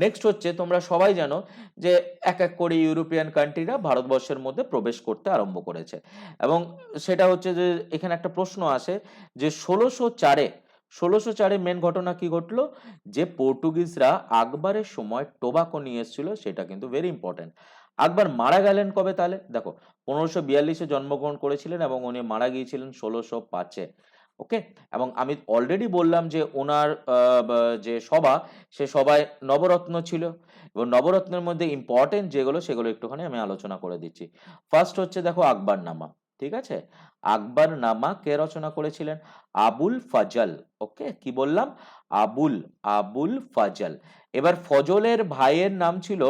নেক্সট হচ্ছে, তোমরা সবাই জানো যে এক এক করে ইউরোপিয়ান কান্ট্রিরা ভারতবর্ষের মধ্যে প্রবেশ করতে আরম্ভ করেছে। এবং সেটা হচ্ছে যে এখানে একটা প্রশ্ন আসে যে 1604-এ মেন ঘটনা কি ঘটলো? যে পর্তুগিজরা আকবরের সময় টোবাকো নিয়ে এসেছিল, সেটা কিন্তু ভেরি ইম্পর্টেন্ট। আকবর মারা গেলেন কবে তাহলে? দেখো, 1542-এ জন্মগ্রহণ করেছিলেন এবং উনি মারা গিয়েছিলেন 1605-এ। ওকে, এবং আমি অলরেডি বললাম যে ওনার যে সভা, সে সভায় নবরত্ন ছিল। এবং নবরত্নের মধ্যে ইম্পর্টেন্ট যেগুলো, সেগুলো একটুখানি আমি আলোচনা করে দিচ্ছি। ফার্স্ট হচ্ছে দেখো আকবরনামা, ঠিক আছে? আকবরনামা কে রচনা করেছিলেন? আবুল ফজল। ওকে, কি বললাম? আবুল ফজল। এবার ফজলের ভাইয়ের নাম ছিল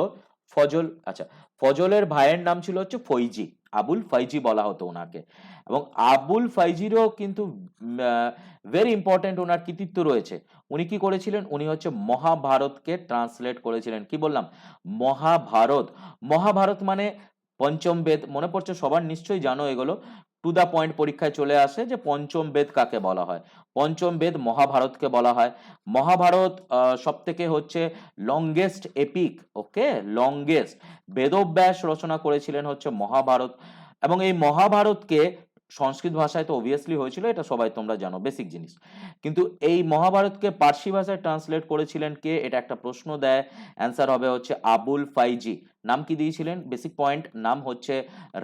ফজল। আচ্ছা, ফজলের ভাইয়ের নাম ছিল হচ্ছে ফৈজি। আবুল ফাইজি বলা হতো ওনাকে। এবং আবুল ফাইজিরও কিন্তু ভেরি ইম্পর্টেন্ট ওনার কৃতিত্ব রয়েছে। উনি কি করেছিলেন? উনি হচ্ছে মহাভারতকে ট্রান্সলেট করেছিলেন। কি বললাম? মহাভারত। মহাভারত মানে পঞ্চম বেদ। মনে পড়ছে সবার, নিশ্চয়ই জানো এগুলো। টু দা পয়েন্ট পরীক্ষায় চলে আসে যে পঞ্চম বেদ কাকে বলা হয়। পঞ্চম বেদ মহাভারতকে বলা হয়। মহাভারত সবথেকে হচ্ছে লংগেস্ট এপিক, ওকে? লংগেস্ট। বেদব্যাস রচনা করেছিলেন হচ্ছে মহাভারত। এবং এই মহাভারতকে সংস্কৃত ভাষায় তো অবভিয়াসলি হয়েছিল, এটা সবাই তোমরা জানো, বেসিক জিনিস। কিন্তু এই মহাভারতকে পার্সি ভাষায় ট্রান্সলেট করেছিলেন কে? এটা একটা প্রশ্ন দেয়। অ্যান্সার হবে হচ্ছে আবুল ফাইজি। নাম কি দিয়েছিলেন? বেসিক পয়েন্ট, নাম হচ্ছে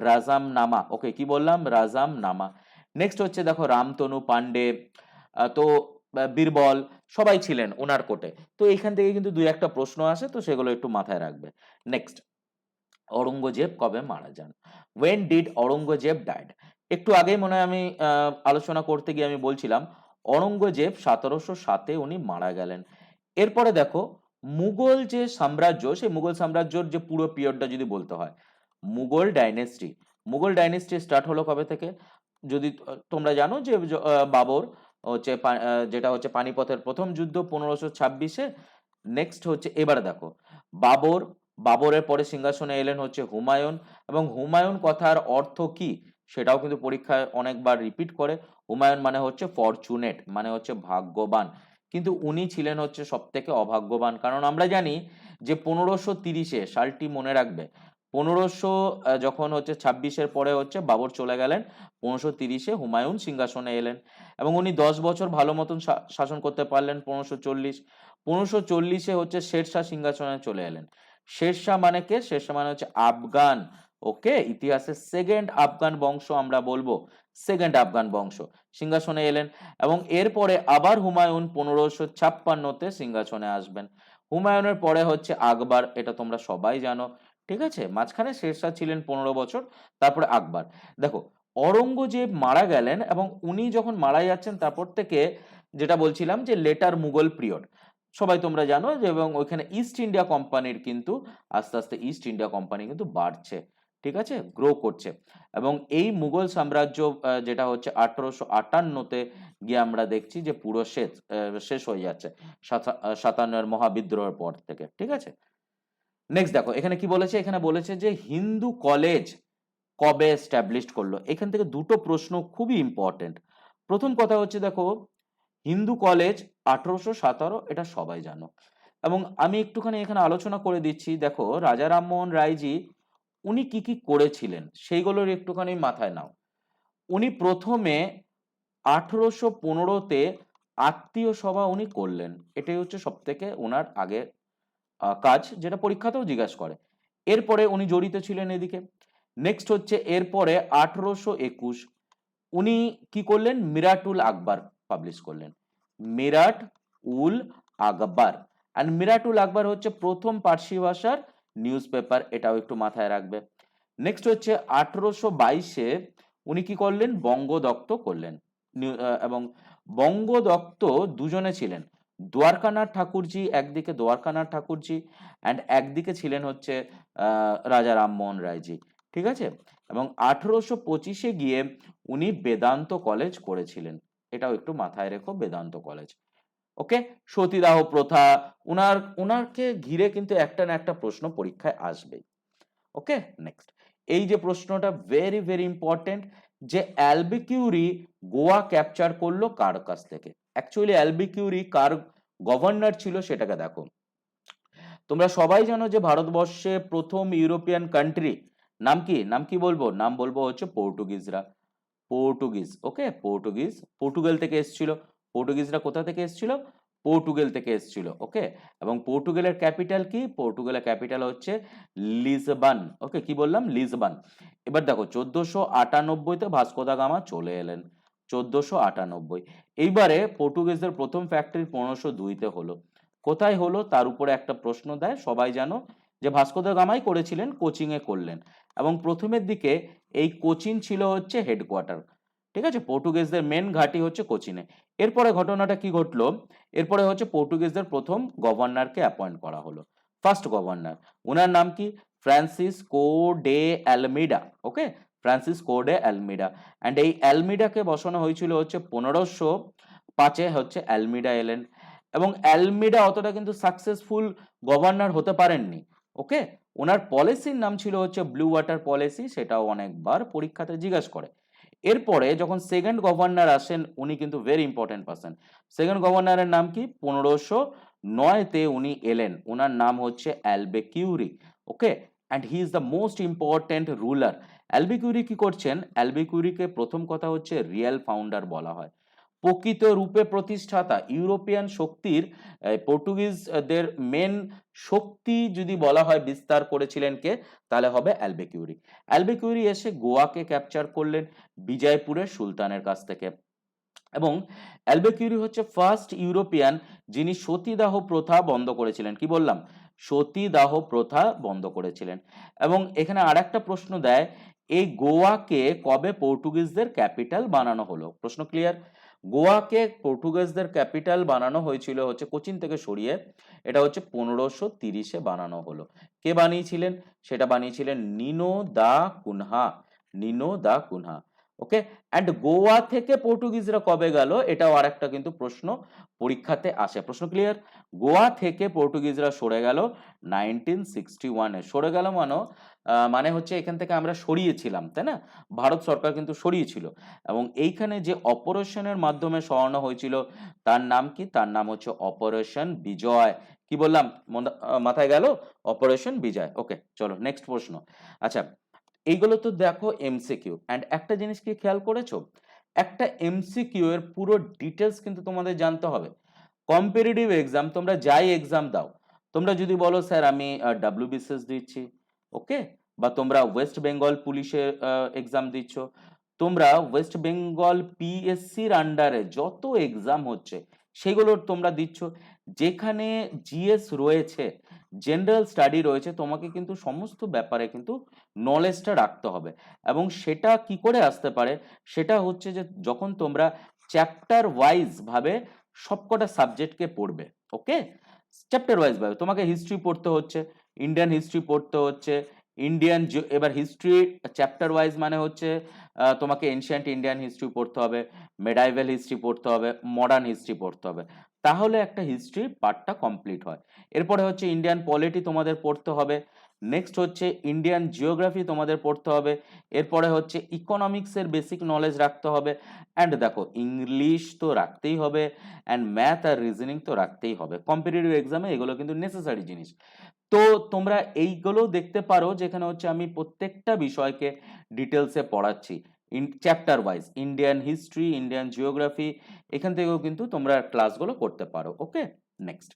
রাজাম নামা। ওকে, কি বললাম? রাজাম নামা। নেক্সট হচ্ছে দেখো রামতনু পান্ডে, তো বীরবল, সবাই ছিলেন ওনার কোটে। তো এইখান থেকে কিন্তু দুই একটা প্রশ্ন আসে, তো সেগুলো একটু মাথায় রাখবে। নেক্সট, औरंगजेब কবে মারা যান? when did Aurangzeb died? একটু আগেই মনে হয় আমি আলোচনা করতে গিয়ে আমি বলছিলাম औरंगजेब 1707 উনি মারা গেলেন। এরপরে দেখো মুঘল যে সাম্রাজ্য, সেই মুঘল সাম্রাজ্যর যে পুরো পিরিয়ডটা যদি বলতে হয়, মুঘল ডাইনেস্টি স্টার্ট হলো কবে থেকে? যদি তোমরা জানো যে বাবর হচ্ছে যেটা হচ্ছে পানিপথের প্রথম যুদ্ধ 1526-এ। নেক্সট হচ্ছে এবার দেখো বাবর, বাবরের পরে সিংহাসনে এলেন হচ্ছে হুমায়ুন। এবং হুমায়ুন কথার অর্থ কি সেটাও কিন্তু পরীক্ষায় অনেকবার রিপিট করে। হুমায়ুন মানে হচ্ছে ফরচুনেট, মানে হচ্ছে ভাগ্যবান। কিন্তু উনি ছিলেন হচ্ছে সব থেকে অভাগ্যবান, কারণ আমরা জানি যে 1530-এ, সালটি মনে রাখবে, 1500 যখন হচ্ছে 26-এর পরে হচ্ছে বাবর চলে গেলেন, 1530-এ হুমায়ুন সিংহাসনে এলেন। এবং উনি 10 বছর ভালো মতন শাসন করতে পারলেন। 1540-এ হচ্ছে শেরশাহ সিংহাসনে চলে এলেন। শেরশাহ মানে কে? শেরশাহ মানে হচ্ছে আফগান, ওকে? ইতিহাসের সেকেন্ড আফগান বংশ আমরা বলবো, সেকেন্ড আফগান বংশ সিংহাসনে এলেন। এবং এরপরে আবার হুমায়ুন 1556-তে সিংহাসনে আসবেন। হুমায়ুনের পরে হচ্ছে আকবর, এটা তোমরা সবাই জানো, ঠিক আছে? মাঝখানে শেরশাহ ছিলেন 15 বছর, তারপরে আকবর। দেখো औरंगजेब মারা গেলেন, এবং উনি যখন মারা যাচ্ছেন তারপর থেকে যেটা বলছিলাম যে লেটার মুঘল পিরিয়ড, সবাই তোমরা জানো যে, এবং ওইখানে ইস্ট ইন্ডিয়া কোম্পানির কিন্তু আস্তে আস্তে ইস্ট ইন্ডিয়া কোম্পানি কিন্তু বাড়ছে, ঠিক আছে, গ্রো করছে। এবং এই মুঘল সাম্রাজ্য যেটা হচ্ছে 1858-তে গিয়ে আমরা দেখছি যে পুরো শেষ হয়ে যাচ্ছে 57-এর মহাবিদ্রোহের পর থেকে, ঠিক আছে? নেক্সট দেখো এখানে কি বলেছে, এখানে বলেছে যে হিন্দু কলেজ কবে এস্টাবলিশড করলো। এখান থেকে দুটো প্রশ্ন খুবই ইম্পর্টেন্ট। প্রথম কথা হচ্ছে দেখো হিন্দু কলেজ 1817, এটা সবাই জানো। এবং আমি একটুখানি এখানে আলোচনা করে দিচ্ছি। দেখো রাজা রামমোহন রায়জি উনি কি কি করেছিলেন সেইগুলোর একটুখানি মাথায় নাও। উনি প্রথমে 1815-তে আত্মীয় সভা উনি করলেন। এটাই হচ্ছে সব থেকে ওনার আগে কাজ, যেটা পরীক্ষাতেও জিজ্ঞাসা করে। এরপরে উনি জড়িত ছিলেন এদিকে। নেক্সট হচ্ছে এরপরে 1821 উনি কি করলেন? মিরাটুল আকবর পাবলিশ করলেন। মিরাট উল আকবর। আর মিরাটুল আকবর হচ্ছে প্রথম পার্সি ভাষার নিউজ পেপার, এটাও একটু মাথায় রাখবে। নেক্সট হচ্ছে 1822-এ উনি কি করলেন? বঙ্গদত্ত করলেন। এবং বঙ্গদত্ত দুজনে ছিলেন, দ্বারকানাথ ঠাকুরজি একদিকে, দ্বারকানাথ ঠাকুরজি, অ্যান্ড একদিকে ছিলেন হচ্ছে রাজা রামমোহন রায়জি, ঠিক আছে? এবং 1825-এ গিয়ে উনি বেদান্ত কলেজ করেছিলেন, এটাও একটু মাথায় রেখো, বেদান্ত কলেজ, ওকে? সতীদাহ প্রথা, উনারকে ঘিরে কিন্তু একটা না একটা প্রশ্ন পরীক্ষায় আসবেই, ওকে? নেক্সট, এই যে প্রশ্নটা ভেরি ভেরি ইম্পর্টেন্ট, যে অ্যালবিকিউরি গোয়া ক্যাপচার করলো কার কাছ থেকে? অ্যাকচুয়ালি অ্যালবিকিউরি কার গভর্নর ছিল সেটাকে দেখো। তোমরা সবাই জানো যে ভারতবর্ষে প্রথম ইউরোপিয়ান কান্ট্রি নাম কি? নাম কি বলবো? নাম বলবো হচ্ছে পর্তুগিজরা। পর্তুগিজ, ওকে? পর্তুগিজ পর্তুগাল থেকে এসেছিল। পর্তুগিজরা কোথা থেকে এসেছিল? পর্তুগাল থেকে এসেছিল, ওকে? এবং পর্তুগালের ক্যাপিটাল কি? পর্তুগালের ক্যাপিটাল হচ্ছে লিসবন, ওকে? কি বললাম? লিসবন। এবার দেখো 1498-তে ভাস্কো দা গামা চলে এলেন, 1498। এইবারে পর্তুগিজদের প্রথম ফ্যাক্টরি 1502-তে হলো। কোথায় হলো তার উপরে একটা প্রশ্ন দেয়, সবাই জানো যে ভাস্কো দা গামাই করেছিলেন, কোচিংয়ে করলেন। এবং প্রথমের দিকে এই কোচিন ছিল হচ্ছে হেডকোয়ার্টার, ঠিক আছে? পর্তুগিজদের মেন ঘাঁটি হচ্ছে কোচিনে। এরপরে ঘটনাটা কি ঘটলো? এরপরে হচ্ছে পর্তুগিজদের প্রথম গভর্নরকে অ্যাপয়েন্ট করা হলো, ফার্স্ট গভর্নর। ওনার নাম কি? Francisco day Almeida, okay? Francisco day আলমিডা। And এই অ্যালমিডাকে বসানো হয়েছিল হচ্ছে 1505-এ হচ্ছে অ্যালমিডা এলেন, এবং অ্যালমিডা অতটা কিন্তু সাকসেসফুল গভর্নর হতে পারেননি। ওকে, ওনার পলিসির নাম ছিল হচ্ছে ব্লু ওয়াটার পলিসি, সেটাও অনেকবার পরীক্ষাতে জিজ্ঞাসা করে। এরপরে যখন সেকেন্ড গভর্নর আসেন, উনি কিন্তু ভেরি ইম্পর্টেন্ট পার্সন। সেকেন্ড গভর্নরের নাম কি? 1509-তে উনি এলেন, ওনার নাম হচ্ছে Albuquerque. Okay, and he is the most important ruler. Albuquerque কি করছেন? অ্যালবেকিউরিকে প্রথম কথা হচ্ছে রিয়েল ফাউন্ডার বলা হয়, প্রকৃত রূপে প্রতিষ্ঠাতা। ইউরোপিয়ান শক্তির পর্তুগিজদের মেন শক্তি যদি বলা হয় বিস্তার করেছিলেন কে, তাহলে হবে অ্যালবেকিউরি। অ্যালবেকিউরি এসে গোয়াকে ক্যাপচার করলেন বিজয়পুরের সুলতানের কাছ থেকে, এবং অ্যালবেকিউরি হচ্ছে ফার্স্ট ইউরোপিয়ান যিনি সতীদাহ প্রথা বন্ধ করেছিলেন। কি বললাম? সতীদাহ প্রথা বন্ধ করেছিলেন। এবং এখানে আরেকটা প্রশ্ন দেয়, এই গোয়াকে কবে পর্তুগিজদের ক্যাপিটাল বানানো হলো? প্রশ্ন ক্লিয়ার? গোয়াকে পর্তুগিজদের ক্যাপিটাল বানানো হয়েছিল হচ্ছে কোচিন থেকে সরিয়ে, এটা হচ্ছে 1530-এ বানানো হলো। কে বানিয়েছিলেন? সেটা বানিয়েছিলেন Nino da Cunha. Nino da Cunha. Okay, and Goa থেকে পর্তুগিজরা কবে গেল, এটাও আরেকটা কিন্তু প্রশ্ন পরীক্ষাতে আসে। প্রশ্ন ক্লিয়ার? গোয়া থেকে পর্তুগিজরা সরে গেল 1961-এ। সরে গেল মানে হচ্ছে এখান থেকে আমরা সরিয়েছিলাম, তাই না? ভারত সরকার কিন্তু সরিয়েছিল, এবং এইখানে যে অপারেশনের মাধ্যমে সরানো হয়েছিল তার নাম কি? তার নাম হচ্ছে অপারেশন বিজয়। কি বললাম? মাথায় গেল? অপারেশন বিজয়। ওকে, চলো নেক্সট প্রশ্ন। আচ্ছা, এইগুলো তো দেখো এমসিকিউ, অ্যান্ড একটা জিনিস কি খেয়াল করেছো, একটা এমসিকিউ এর পুরো ডিটেলস কিন্তু তোমাদের জানতে হবে। কম্পিটিটিভ এক্সাম, তোমরা যাই এক্সাম দাও, তোমরা যদি বলো স্যার আমি ডাব্লিউবিসিএস দিচ্ছি, ওকে, বা তোমরা ওয়েস্ট বেঙ্গল পুলিশের এক্সাম দিচ্ছ, তোমরা ওয়েস্ট বেঙ্গল পিএসসির আন্ডারে যত এক্সাম হচ্ছে সেগুলো তোমরা দিচ্ছ, যেখানে জিএস রয়েছে, জেনারেল স্টাডি রয়েছে, তোমাকে কিন্তু সমস্ত ব্যাপারে কিন্তু নলেজটা রাখতে হবে। এবং সেটা কি করে আসতে পারে? সেটা হচ্ছে যে যখন তোমরা চ্যাপ্টার ওয়াইজ ভাবে সবকটা সাবজেক্টকে পড়বে। ওকে, চ্যাপ্টার ওয়াইজ ভাবে তোমাকে হিস্ট্রি পড়তে হচ্ছে, ইন্ডিয়ান হিস্ট্রি পড়তে হচ্ছে, এবার হিস্ট্রি চ্যাপ্টার ওয়াইজ মানে হচ্ছে তোমাকে এনশিয়েন্ট ইন্ডিয়ান হিস্ট্রি পড়তে হবে, মেডাইভেল হিস্ট্রি পড়তে হবে, মডার্ন হিস্ট্রি পড়তে হবে, তাহলে একটা হিস্ট্রি পার্টটা কমপ্লিট হয়। এরপরে হচ্ছে ইন্ডিয়ান পলিটি তোমাদের পড়তে হবে, নেক্সট হচ্ছে ইন্ডিয়ান জিওগ্রাফি তোমাদের পড়তে হবে, এরপরে হচ্ছে ইকোনমিক্সের বেসিক নলেজ রাখতে হবে, অ্যান্ড দেখো ইংলিশ তো রাখতেই হবে, অ্যান্ড ম্যাথ আর রিজনিং তো রাখতেই হবে। কম্পিটিটিভ এক্সামে এগুলো কিন্তু নেসেসারি জিনিস। তো তোমরা এইগুলো দেখতে পারো, যেখানে হচ্ছে আমি প্রত্যেকটা বিষয়কে ডিটেলসে পড়াচ্ছি chapter wise, Indian history, Indian geography, এখান থেকেও কিন্তু তোমরা ক্লাসগুলো করতে পারো। ওকে, নেক্সট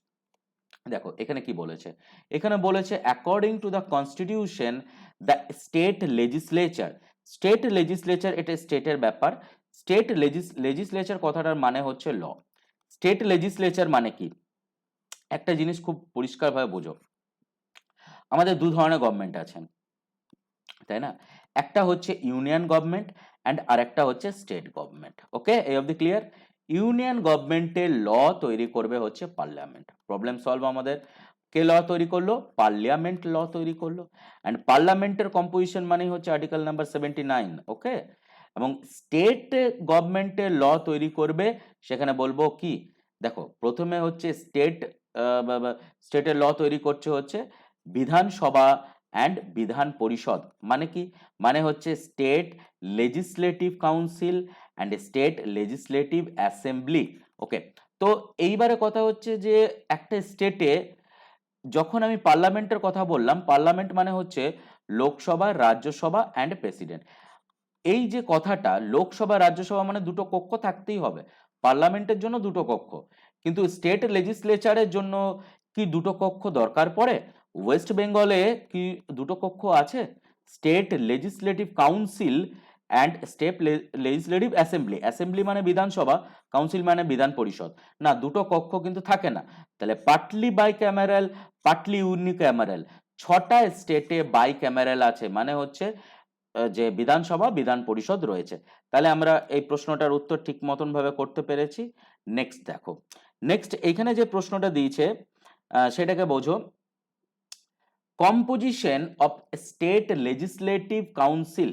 দেখো এখানে কি বলেছে। এখানে বলেছে according to the constitution the state legislature. State legislature এটা স্টেটের ব্যাপার। স্টেট লেজিসলেচার কথাটার মানে হচ্ছে ল। স্টেট লেজিসলেচার মানে কি? একটা জিনিস খুব পরিষ্কারভাবে বোঝো, আমাদের দু ধরনের গভর্নমেন্ট আছেন, তাই না? একটা হচ্ছে ইউনিয়ন গভর্নমেন্ট অ্যান্ড আরেকটা হচ্ছে স্টেট গভর্নমেন্ট। ওকে, এই অবধি ক্লিয়ার? ইউনিয়ন গভর্নমেন্টের ল তৈরি করবে হচ্ছে পার্লামেন্ট। প্রবলেম সলভ আমাদের। কে ল তৈরি করলো? পার্লামেন্ট ল তৈরি করলো। অ্যান্ড পার্লামেন্টের কম্পোজিশন মানে হচ্ছে আর্টিকেল নাম্বার 79। ওকে, এবং স্টেট গভর্নমেন্টের ল তৈরি করবে, সেখানে বলবো কি, দেখো প্রথমে হচ্ছে স্টেটের ল তৈরি করছে হচ্ছে বিধানসভা অ্যান্ড বিধান পরিষদ। মানে কি? মানে হচ্ছে state legislative council and state legislative assembly. Okay, তো এইবারে কথা হচ্ছে যে একটা স্টেটে, যখন আমি পার্লামেন্টের কথা বললাম, পার্লামেন্ট মানে হচ্ছে লোকসভা, রাজ্যসভা অ্যান্ড প্রেসিডেন্ট। এই যে কথাটা, লোকসভা রাজ্যসভা মানে দুটো কক্ষ থাকতেই হবে, পার্লামেন্টের জন্য দুটো কক্ষ, কিন্তু স্টেট লেজিসলেচারের জন্য কি দুটো কক্ষ দরকার পড়ে? ওয়েস্ট বেঙ্গলে কি দুটো কক্ষ আছে? State legislative council and state legislative assembly. Assembly মানে বিধানসভা, কাউন্সিল মানে বিধান পরিষদ। না, দুটো কক্ষ কিন্তু থাকে না। তাহলে পার্টলি বাই ক্যামেরাল, পার্টলি ইউনিক্যামেরাল। 6টা স্টেটে বাই ক্যামেরাল আছে, মানে হচ্ছে যে বিধানসভা, বিধান পরিষদ রয়েছে। তাহলে আমরা এই প্রশ্নটার উত্তর ঠিক মতন ভাবে করতে পেরেছি। নেক্সট দেখো, নেক্সট এখানে যে প্রশ্নটা দিয়েছে সেটাকে বোঝো। Composition of state legislative council.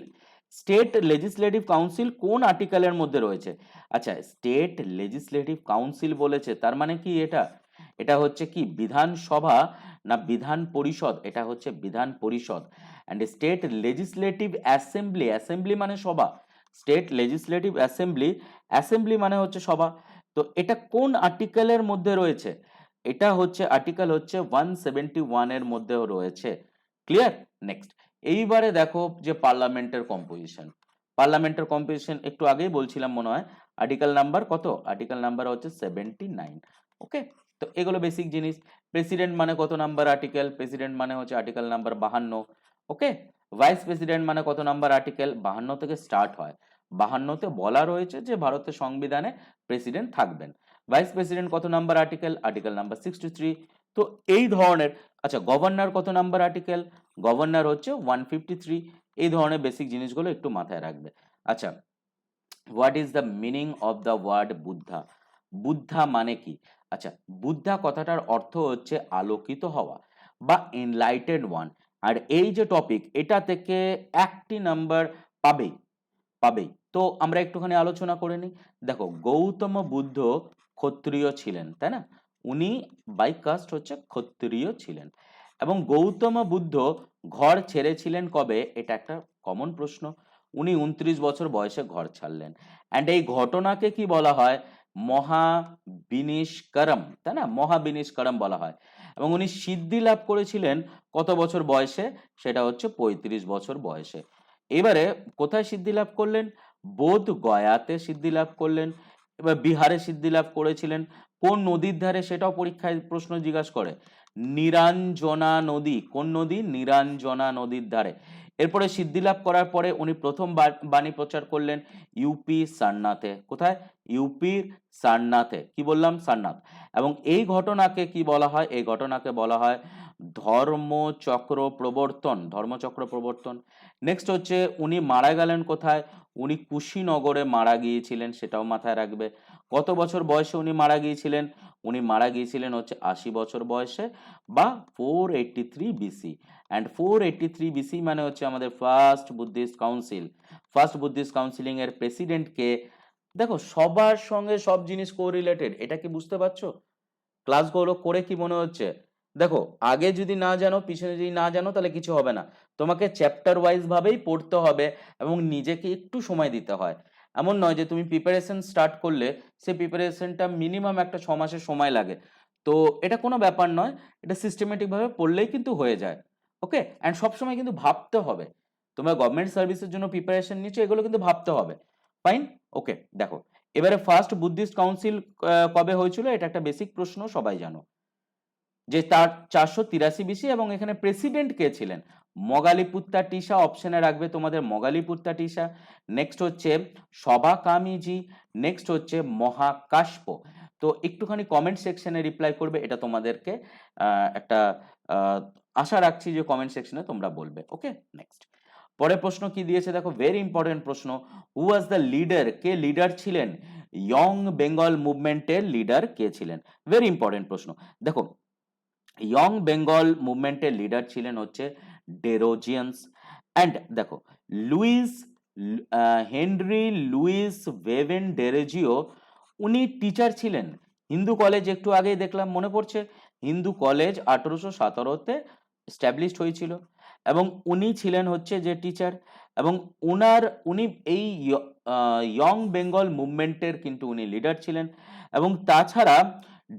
State legislative council কোন আর্টিকেলের মধ্যে রয়েছে? আচ্ছা, স্টেট লেজিসলেটিভ কাউন্সিল বলেছে, তার মানে কি এটা? এটা হচ্ছে কি বিধানসভা না বিধান পরিষদ? এটা হচ্ছে বিধান পরিষদ। And state legislative assembly, assembly মানে সভা, স্টেট লেজিসলেটিভ অ্যাসেম্বলি, অ্যাসেম্বলি মানে হচ্ছে সভা। তো এটা কোন আর্টিকেলের মধ্যে রয়েছে? এটা হচ্ছে আর্টিকেল হচ্ছে 171 এর মধ্যেও রয়েছে। ক্লিয়ার? নেক্সট, এইবারে দেখো যে পার্লামেন্টের কম্পোজিশন, পার্লামেন্টের কম্পোজিশন একটু আগেই বলছিলাম মনে হয়, আর্টিকেল নাম্বার কত? আর্টিকেল নাম্বার হচ্ছে 79। ওকে, তো এগুলো বেসিক জিনিস। প্রেসিডেন্ট মানে কত নাম্বার আর্টিকেল? প্রেসিডেন্ট মানে হচ্ছে আর্টিকেল নাম্বার 52। ওকে, ভাইস প্রেসিডেন্ট মানে কত নাম্বার আর্টিকেল? 52 থেকে স্টার্ট হয়। 52তে বলা রয়েছে যে ভারতের সংবিধানে প্রেসিডেন্ট থাকবেন। ভাইস প্রেসিডেন্ট কত নাম্বার আর্টিকেল? Article number 63। তো এই ধরনের। আচ্ছা, গভর্নর কত নাম্বার আর্টিকেল? গভর্নর হচ্ছে 153। এই ধরনের বেসিক জিনিসগুলো একটু মাথায় রাখবে। আচ্ছা, what is the meaning of the word Buddha? Buddha মানে কি? আচ্ছা, বুদ্ধা কথাটার অর্থ হচ্ছে আলোকিত হওয়া বা এনলাইটেড ওয়ান। আর এই যে টপিক, এটা থেকে একটি নাম্বার পাবেই, পাবেই। তো আমরা একটুখানি আলোচনা করে নিই। দেখো, গৌতম বুদ্ধ ক্ষত্রিয় ছিলেন, তাই না? উনি বাই কাস্ট হচ্ছে ক্ষত্রিয় ছিলেন। এবং গৌতম বুদ্ধ ঘর ছেড়েছিলেন কবে? এটা একটা কমন প্রশ্ন। উনি 29 বছর বয়সে ঘর ছাড়লেন। অ্যান্ড এই ঘটনাকে কি বলা হয়? মহাবিনিষ্করম, তাই না? মহাবিনিষ্করম বলা হয়। এবং উনি সিদ্ধি লাভ করেছিলেন কত বছর বয়সে? সেটা হচ্ছে 35 বছর বয়সে। এবারে কোথায় সিদ্ধি লাভ করলেন? বোধ গয়াতে সিদ্ধি লাভ করলেন। এবার বিহারে সিদ্ধি লাভ করেছিলেন। কোন নদীর ধারে? সেটাও পরীক্ষায় প্রশ্ন জিজ্ঞাসা করে। নিরঞ্জনা নদী। কোন নদী? নিরঞ্জনা নদীর ধারে। এরপরে সিদ্ধি লাভ করার পরে উনি প্রথম বাণী প্রচার করলেন ইউপি সারনাথে। কোথায়? ইউপির সারনাথে। কি বললাম? সারনাথ। এবং এই ঘটনাকে কি বলা হয়? এই ঘটনাকে বলা হয় ধর্মচক্র প্রবর্তন, ধর্মচক্র প্রবর্তন। নেক্সট হচ্ছে উনি মারা গেলেন কোথায়? উনি কুশীনগরে মারা গিয়েছিলেন, সেটাও মাথায় রাখবে। কত বছর বয়সে উনি মারা গিয়েছিলেন? উনি মারা গিয়েছিলেন হচ্ছে 80 বছর বয়সে বা 483 বিসি। অ্যান্ড 483 বিসি মানে হচ্ছে আমাদের first Buddhist council. First Buddhist counselling এর প্রেসিডেন্টকে। দেখো, সবার সঙ্গে সব জিনিস কোরিলেটেড, এটা কি বুঝতে পারছো? ক্লাসগুলো করে কি মনে হচ্ছে? দেখো, আগে যদি না জানো, পিছনে যদি না জানো, তাহলে কিছু হবে না। তোমাকে চ্যাপ্টার ওয়াইজ ভাবেই পড়তে হবে এবং নিজেকে একটু সময় দিতে হয়। এমন নয় যে তুমি প্রিপারেশন স্টার্ট করলে সেই প্রিপারেশনটা মিনিমাম একটা 6 মাসের সময় লাগে। তো এটা কোনো ব্যাপার নয়, এটা সিস্টেমেটিক ভাবে পড়লেই কিন্তু হয়ে যায়। ওকে, অ্যান্ড সবসময় কিন্তু ভাবতে হবে। তোমরা গভর্নমেন্ট সার্ভিসের জন্য প্রিপারেশন নিচ্ছ, এগুলো কিন্তু ভাবতে হবে। ফাইন? ওকে, দেখো, এবারে ফার্স্ট বুদ্ধিস্ট কাউন্সিল কবে হয়েছিল? এটা একটা বেসিক প্রশ্ন, সবাই জানো যে তার 483 বিসি। এবং এখানে প্রেসিডেন্ট কে ছিলেন? মগালিপুত্তা টিসা। অপশনে রাখবে তোমাদের মগালিপুত্তা টিসা। নেক্সট হচ্ছে সভা কামিজি। নেক্সট হচ্ছে মহাকাশপ। তো একটুখানি কমেন্ট সেকশনে রিপ্লাই করবে, এটা তোমাদেরকে একটা আহ, আশা রাখছি যে কমেন্ট সেকশনে তোমরা বলবে। ওকে, নেক্সট, পরের প্রশ্ন কি দিয়েছে দেখো, ভেরি ইম্পর্টেন্ট প্রশ্ন। Who was the leader? কে লিডার ছিলেন? ইয়ং বেঙ্গল মুভমেন্টের লিডার কে ছিলেন? ভেরি ইম্পর্টেন্ট প্রশ্ন। দেখো, ইয়ং বেঙ্গল মুভমেন্টের লিডার ছিলেন হচ্ছে ডেরোজিয়ান্স। অ্যান্ড দেখো, লুইস হেনরি লুইস ওয়েভেন ডেরোজিও, উনি টিচার ছিলেন। হিন্দু কলেজ একটু আগেই দেখলাম, মনে পড়ছে? হিন্দু কলেজ 1817-তে এস্টাবলিশড হয়েছিল এবং উনি ছিলেন হচ্ছে যে টিচার। এবং উনি এই ইয়ং বেঙ্গল মুভমেন্টের কিন্তু উনি লিডার ছিলেন। এবং তাছাড়া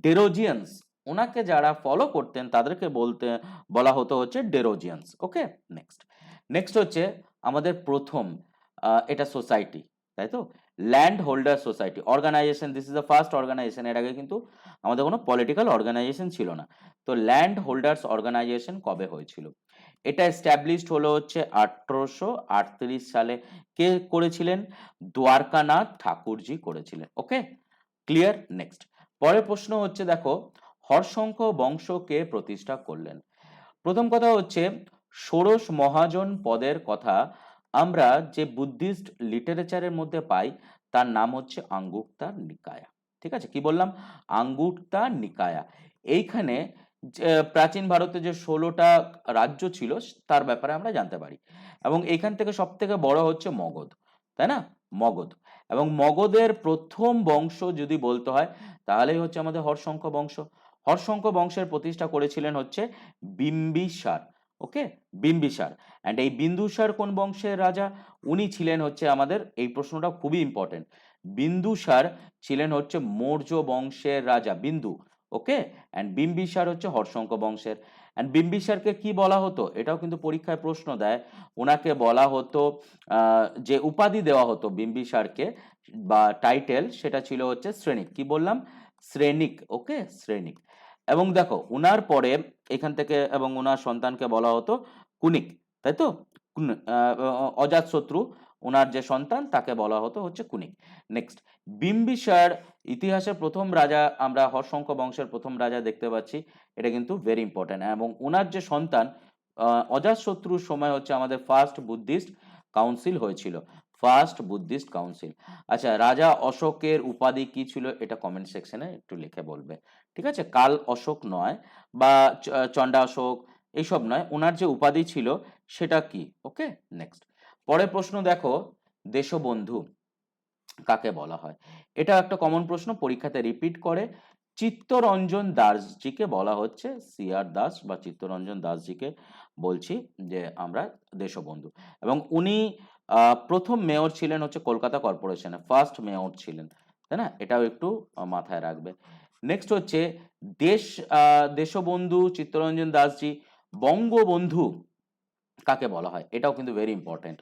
ডেরোজিয়ান্স, ওনাকে যারা ফলো করতেন তাদেরকে বলা হতো হচ্ছে ডেরোজিয়ান্স। ওকে, নেক্সট, নেক্সট হচ্ছে আমাদের প্রথম এটা সোসাইটি, তাই তো? Land holder society organization, this is the first organization. এর আগে কিন্তু আমাদের কোনো পলিটিক্যাল অর্গানাইজেশন ছিল না। তো ল্যান্ড হোল্ডার্স অর্গানাইজেশন কবে হয়েছিল? এটা এস্টাবলিশড হলো হচ্ছে 1838 সালে। কে করেছিলেন? দ্বারকানাথ ঠাকুরজি করেছিলেন। ওকে, ক্লিয়ার? নেক্সট, পরের প্রশ্ন হচ্ছে দেখো, হর্ষঙ্ক বংশ কে প্রতিষ্ঠা করলেন? প্রথম কথা হচ্ছে ষোড়শ মহাজন পদের কথা আমরা যে বুদ্ধিস্ট লিটারেচারের মধ্যে পাই, তার নাম হচ্ছে আঙ্গুক্তা নিকায়া। ঠিক আছে, কি বললাম? আঙ্গুক্তা নিকায়া। এইখানে প্রাচীন ভারতে যে 16টা রাজ্য ছিল তার ব্যাপারে আমরা জানতে পারি। এবং এখান থেকে সবথেকে বড় হচ্ছে মগধ, তাই না? মগধ। এবং মগধের প্রথম বংশ যদি বলতে হয় তাহলেই হচ্ছে আমাদের হর্ষঙ্ক বংশ। হর্ষঙ্ক বংশের প্রতিষ্ঠা করেছিলেন হচ্ছে বিম্বিসার। ওকে, বিম্বিসার। অ্যান্ড এই বিন্দুসার কোন বংশের রাজা? উনি ছিলেন হচ্ছে আমাদের, এই প্রশ্নটা খুবই ইম্পর্টেন্ট, বিন্দুসার ছিলেন হচ্ছে মৌর্য বংশের রাজা বিন্দু। ওকে, অ্যান্ড বিম্বিসার হচ্ছে হর্ষঙ্ক বংশের। অ্যান্ড বিম্বিসারকে কি বলা হতো, এটাও কিন্তু পরীক্ষায় প্রশ্ন দেয়। ওনাকে বলা হতো, যে উপাধি দেওয়া হতো বিম্বিসারকে বা টাইটেল, সেটা ছিল হচ্ছে শ্রেণিক। কি বললাম? শ্রেণিক। ওকে, শ্রেণিক। এবং দেখো উনার পরে এখান থেকে এবং ওনার সন্তানকে বলা হতো কুনিক, তাই তো? অজাতশত্রু ওনার যে সন্তান তাকে বলা হতো হচ্ছে কুনিক। নেক্সট, বিম্বিসার ইতিহাসের প্রথম রাজা, আমরা হর্ষঙ্ক বংশের প্রথম রাজা দেখতে পাচ্ছি, এটা কিন্তু ভেরি ইম্পর্টেন্ট। এবং ওনার যে সন্তান অজাতশত্রুর সময় হচ্ছে আমাদের ফার্স্ট বুদ্ধিস্ট কাউন্সিল হয়েছিল, ফার্স্ট বুদ্ধিস্ট কাউন্সিল। আচ্ছা, রাজা অশোকের উপাধি কি ছিল, এটা কমেন্ট সেকশনে একটু লিখে বলবে, ঠিক আছে? কাল অশোক নয় বা চণ্ডা অশোক এইসব নয়, ওনার যে উপাধি ছিল সেটা কি? ওকে, নেক্সট। পরের প্রশ্ন দেখো, দেশবন্ধু কাকে বলা হয়? এটা একটা কমন প্রশ্ন, পরীক্ষাতে রিপিট করে। চিত্তরঞ্জন দাসজিকে বলা হচ্ছে, সিআর দাস বা চিত্তরঞ্জন দাসজিকে বলছি যে আমরা দেশবন্ধু। এবং উনি প্রথম মেয়র ছিলেন হচ্ছে কলকাতা কর্পোরেশনে, ফার্স্ট মেয়র ছিলেন, তাই না? এটাও একটু মাথায় রাখবে। নেক্সট হচ্ছে দেশবন্ধু চিত্তরঞ্জন দাসজি, বঙ্গবন্ধু কাকে বলা হয়? এটাও কিন্তু ভেরি ইম্পর্টেন্ট।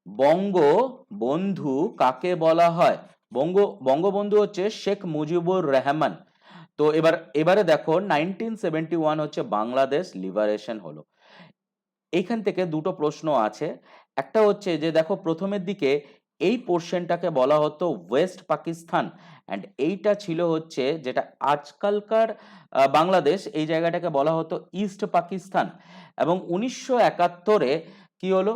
বঙ্গবন্ধু কাকে বলা হয়? বঙ্গবন্ধু হচ্ছে শেখ মুজিবুর রহমান। তো এবারে দেখো 1971 হচ্ছে বাংলাদেশ লিবারেশন হলো। এইখান থেকে দুটো প্রশ্ন আছে। একটা হচ্ছে যে দেখো প্রথমের দিকে এই পোর্শনটাকে বলা হতো ওয়েস্ট পাকিস্তান, অ্যান্ড এইটা ছিল হচ্ছে যেটা আজকালকার বাংলাদেশ, এই জায়গাটাকে বলা হতো ইস্ট পাকিস্তান। এবং 1971-এ কি হলো,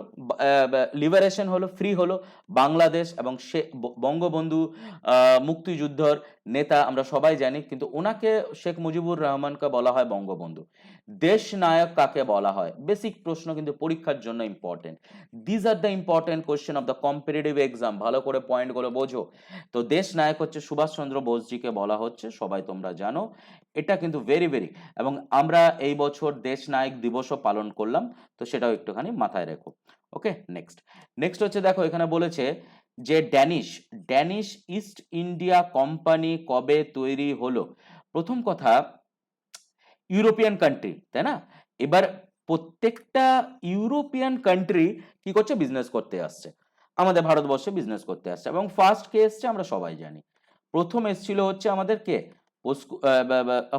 লিবারেশন হলো, ফ্রি হলো বাংলাদেশ। এবং সে বঙ্গবন্ধু মুক্তিযুদ্ধর নেতা আমরা সবাই জানি, কিন্তু ওনাকে শেখ মুজিবুর রহমানকে বলা হয় বঙ্গবন্ধু। দেশ নায়ক কাকে বলা হয়? বেসিক প্রশ্ন, কিন্তু পরীক্ষার জন্য important. These are the important question of the competitive exam, ভালো করে পয়েন্টগুলো বোঝো। তো দেশ নায়ক হচ্ছে সুভাষচন্দ্র বোসজিকে বলা হচ্ছে, সবাই তোমরা জানো, এটা কিন্তু ভেরি ভেরি। এবং আমরা এই বছর দেশ নায়ক দিবসও পালন করলাম, তো সেটাও একটুখানি মাথায় রেখো। ওকে, নেক্সট। নেক্সট হচ্ছে দেখো এখানে বলেছে যে ড্যানিশ ইস্ট ইন্ডিয়া কোম্পানি কবে তৈরি হলো? প্রথম কথা, ইউরোপিয়ান কান্ট্রি, তাই না? এবার প্রত্যেকটা ইউরোপিয়ান কান্ট্রি কি করছে? বিজনেস করতে আসছে, আমাদের ভারতবর্ষে বিজনেস করতে আসছে। এবং ফার্স্ট কে এসছে আমরা সবাই জানি, প্রথম এসছিল হচ্ছে আমাদের কে?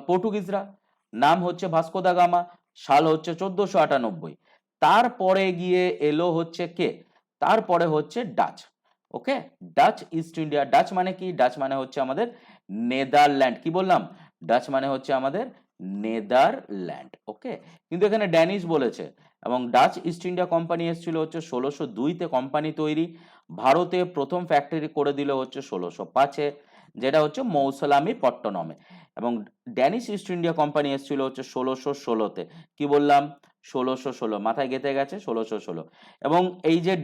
পর্তুগিজরা। নাম হচ্ছে ভাস্কো দা গামা, সাল হচ্ছে 1498। তারপরে গিয়ে এলো হচ্ছে কে? তারপরে হচ্ছে ডাচ। ওকে, ডাচ ইস্ট ইন্ডিয়া। ডাচ মানে কি? ডাচ মানে হচ্ছে আমাদের নেদারল্যান্ড। কি বললাম? ডাচ মানে হচ্ছে আমাদের নেদারল্যান্ড। ওকে, কিন্তু এখানে ড্যানিশ বলেছে। এবং ডাচ ইস্ট ইন্ডিয়া কোম্পানি এসেছিল হচ্ছে 1602-তে কোম্পানি তৈরি। ভারতে প্রথম ফ্যাক্টরি করে দিল হচ্ছে 1605-এ, যেটা হচ্ছে মৌসলামি পট্টনমে। এবং ড্যানিশ ইস্ট ইন্ডিয়া কোম্পানি এসেছিল হচ্ছে 1616-তে। কি বললাম? 1616, মাথায় গেঁথে গেছে 1616। এবং এই যে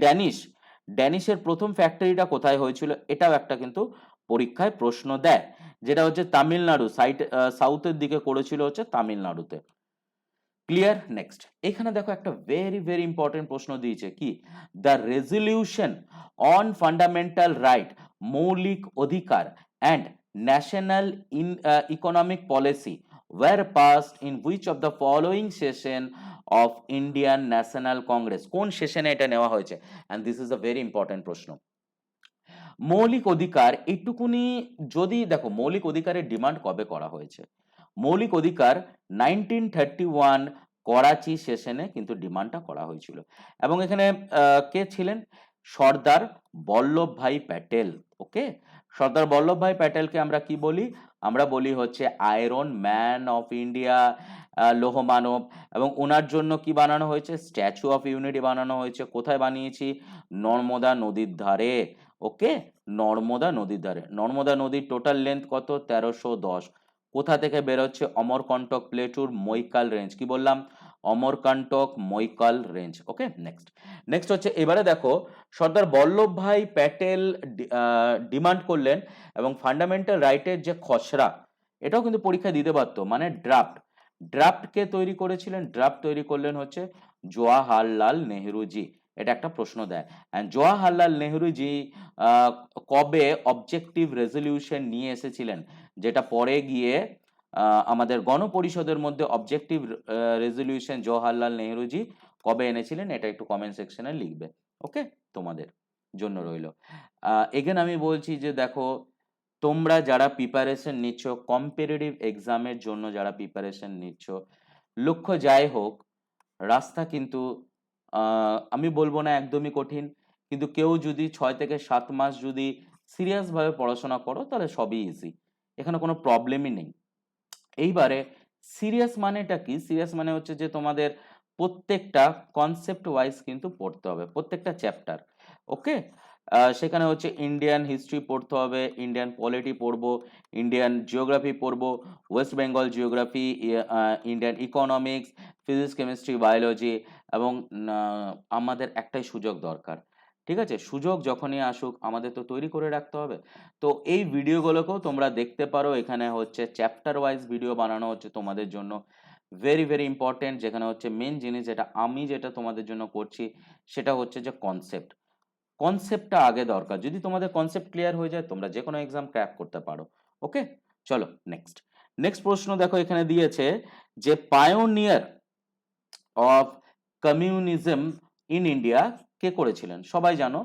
ড্যানিশের প্রথম ফ্যাক্টরিটা কোথায় হয়েছিল, এটাও একটা কিন্তু পরীক্ষায় প্রশ্ন দেয়, যেটা হচ্ছে তামিলনাড়ু সাউথের দিকে করেছিল হচ্ছে তামিলনাড়ুতে। ক্লিয়ার? নেক্সট, এখানে দেখো একটা ভেরি ভেরি ইম্পর্টেন্ট প্রশ্ন দিয়েছে, কি? The resolution on fundamental right, মৌলিক অধিকার and national economic policy were passed in which of the following session of Indian national Congress? কোন সেশনে এটা নেওয়া হয়েছে? And this is a very important প্রশ্ন। মৌলিক অধিকার এইটুকুনি, যদি দেখো মৌলিক অধিকারের ডিমান্ড কবে করা হয়েছে? মৌলিক অধিকার 1931 করাচি সেশনে কিন্তু ডিমান্ডটা করা হয়েছিল। এবং এখানে কে ছিলেন? সর্দার বল্লভভাই প্যাটেল। ওকে, সর্দার বল্লভভাই প্যাটেলকে আমরা কি বলি? আমরা বলি হচ্ছে আয়রন ম্যান অফ ইন্ডিয়া, লৌহ মানব। এবং ওনার জন্য কি বানানো হয়েছে? স্ট্যাচু অফ ইউনিটি বানানো হয়েছে। কোথায় বানিয়েছি? নর্মদা নদীর ধারে। ওকে, নর্মদা নদীর ধারে। নর্মদা নদীর টোটাল লেন্থ কত? 1310। কোথা থেকে বেরোচ্ছে? অমরকন্টক প্লেটুর মৈকাল রেঞ্জ। কি বললাম? অমরকন্টক মৈকাল রেঞ্জ। ওকে, নেক্সট। নেক্সট হচ্ছে এবারে দেখো, সর্দার বল্লভভাই প্যাটেল ডিমান্ড করলেন এবং ফান্ডামেন্টাল রাইটের যে খসড়া, এটাও কিন্তু পরীক্ষা দিতে পারতো, মানে ড্রাফট। ড্রাফট কে তৈরি করেছিলেন? ড্রাফট তৈরি করলেন হচ্ছে জওয়াহরলাল নেহরুজি। এটা একটা প্রশ্ন দেয়। অ্যান্ড জওয়াহরলাল নেহরুজি আহ, কবে অবজেক্টিভ রেজলিউশন নিয়ে এসেছিলেন, যেটা পরে গিয়ে আমাদের গণপরিষদের মধ্যে অবজেক্টিভ রেজলিউশন জওহরলাল নেহরুজি কবে এনেছিলেন, এটা একটু কমেন্ট সেকশনে লিখবে। ওকে, তোমাদের জন্য রইল। এগেন আমি বলছি যে দেখো, তোমরা যারা প্রিপারেশন নিচ্ছ কম্পিটিটিভ এক্সামের জন্য, যারা প্রিপারেশন নিচ্ছ, লক্ষ্য যাই হোক, রাস্তা কিন্তু আমি বলবো না একদমই কঠিন, কিন্তু কেউ যদি 6 থেকে 7 মাস যদি সিরিয়াস ভাবে পড়াশোনা করো তাহলে সবই ইজি, এখানে কোনো প্রবলেমই নেই। এইবারে সিরিয়াস মানেটা কি? সিরিয়াস মানে হচ্ছে যে তোমাদের প্রত্যেকটা কনসেপ্ট ওয়াইজ কিন্তু পড়তে হবে, প্রত্যেকটা চ্যাপ্টার। ওকে, সেখানে হচ্ছে ইন্ডিয়ান হিস্ট্রি পড়তে হবে, ইন্ডিয়ান পলিটি পড়বো, ইন্ডিয়ান জিওগ্রাফি পড়বো, West Bengal geography, Indian economics, physics, chemistry, biology. এবং আমাদের একটাই সুযোগ দরকার, ঠিক আছে? সুযোগ যখনই আসুক আমাদের তো তৈরি করে রাখতে হবে। তো এই ভিডিওগুলোকেও তোমরা দেখতে পারো, এখানে হচ্ছে চ্যাপ্টার ওয়াইজ ভিডিও বানানো হচ্ছে তোমাদের জন্য, ভেরি ভেরি ইম্পর্টেন্ট। যেখানে হচ্ছে মেন জিনিস যেটা আমি যেটা তোমাদের জন্য করছি সেটা হচ্ছে যে কনসেপ্ট। কনসেপ্টটা আগে দরকার, যদি তোমাদের কনসেপ্ট ক্লিয়ার হয়ে যায় তোমরা যে কোনো এক্সাম ক্র্যাক করতে পারো। ওকে, চলো নেক্সট। নেক্সট প্রশ্ন দেখো এখানে দিয়েছে যে pioneer of communism in India কে করেছিলেন? সবাই জানো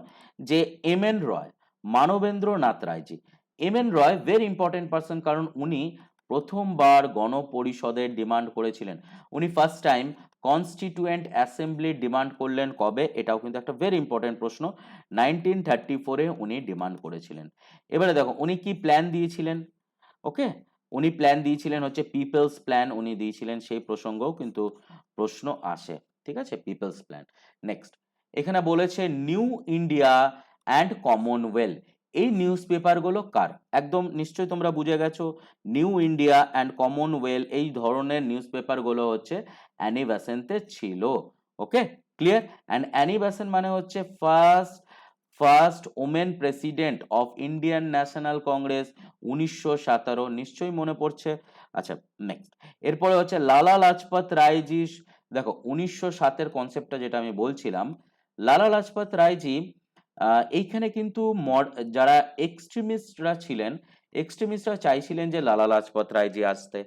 যে এম এন রয়, মানবেন্দ্রনাথ রায়জি। এম এন রয় ভেরি ইম্পর্টেন্ট পার্সন, কারণ উনি প্রথমবার গণপরিষদের ডিমান্ড করেছিলেন। উনি first time constituent assembly demand করলেন কবে? এটাও কিন্তু একটা ভেরি ইম্পর্টেন্ট প্রশ্ন। 1934-এ উনি ডিমান্ড করেছিলেন। এবারে দেখো উনি কি প্ল্যান দিয়েছিলেন। ওকে, উনি প্ল্যান দিয়েছিলেন হচ্ছে পিপলস প্ল্যান উনি দিয়েছিলেন, সেই প্রসঙ্গও কিন্তু প্রশ্ন আসে, ঠিক আছে? People's plan. নেক্সট, এখানে বলেছে নিউ ইন্ডিয়া অ্যান্ড কমনওয়েলথ, এই নিউজ পেপারগুলো কার? একদম নিশ্চয়ই তোমরা বুঝে গেছো, নিউ ইন্ডিয়া অ্যান্ড কমনওয়েলথ এই ধরনের নিউজ পেপারগুলো হচ্ছে অ্যানি বেসেন্টের ছিল। ওকে, ক্লিয়ার? অ্যান্ড অ্যানি বেসেন্ট মানে হচ্ছে first first women president of Indian national Congress, 1917, নিশ্চয়ই মনে পড়ছে। আচ্ছা, নেক্সট, এরপরে হচ্ছে লালা লাজপত রায়জি। দেখো 1907-এর কনসেপ্টটা যেটা আমি বলছিলাম, লালা লাজপত রায়জি এইখানে কিন্তু যারা এক্সট্রিমিস্টরা ছিলেন, এক্সট্রিমিস্টরা চাইছিলেন যে লালা লাজপত রায়জি আসতে,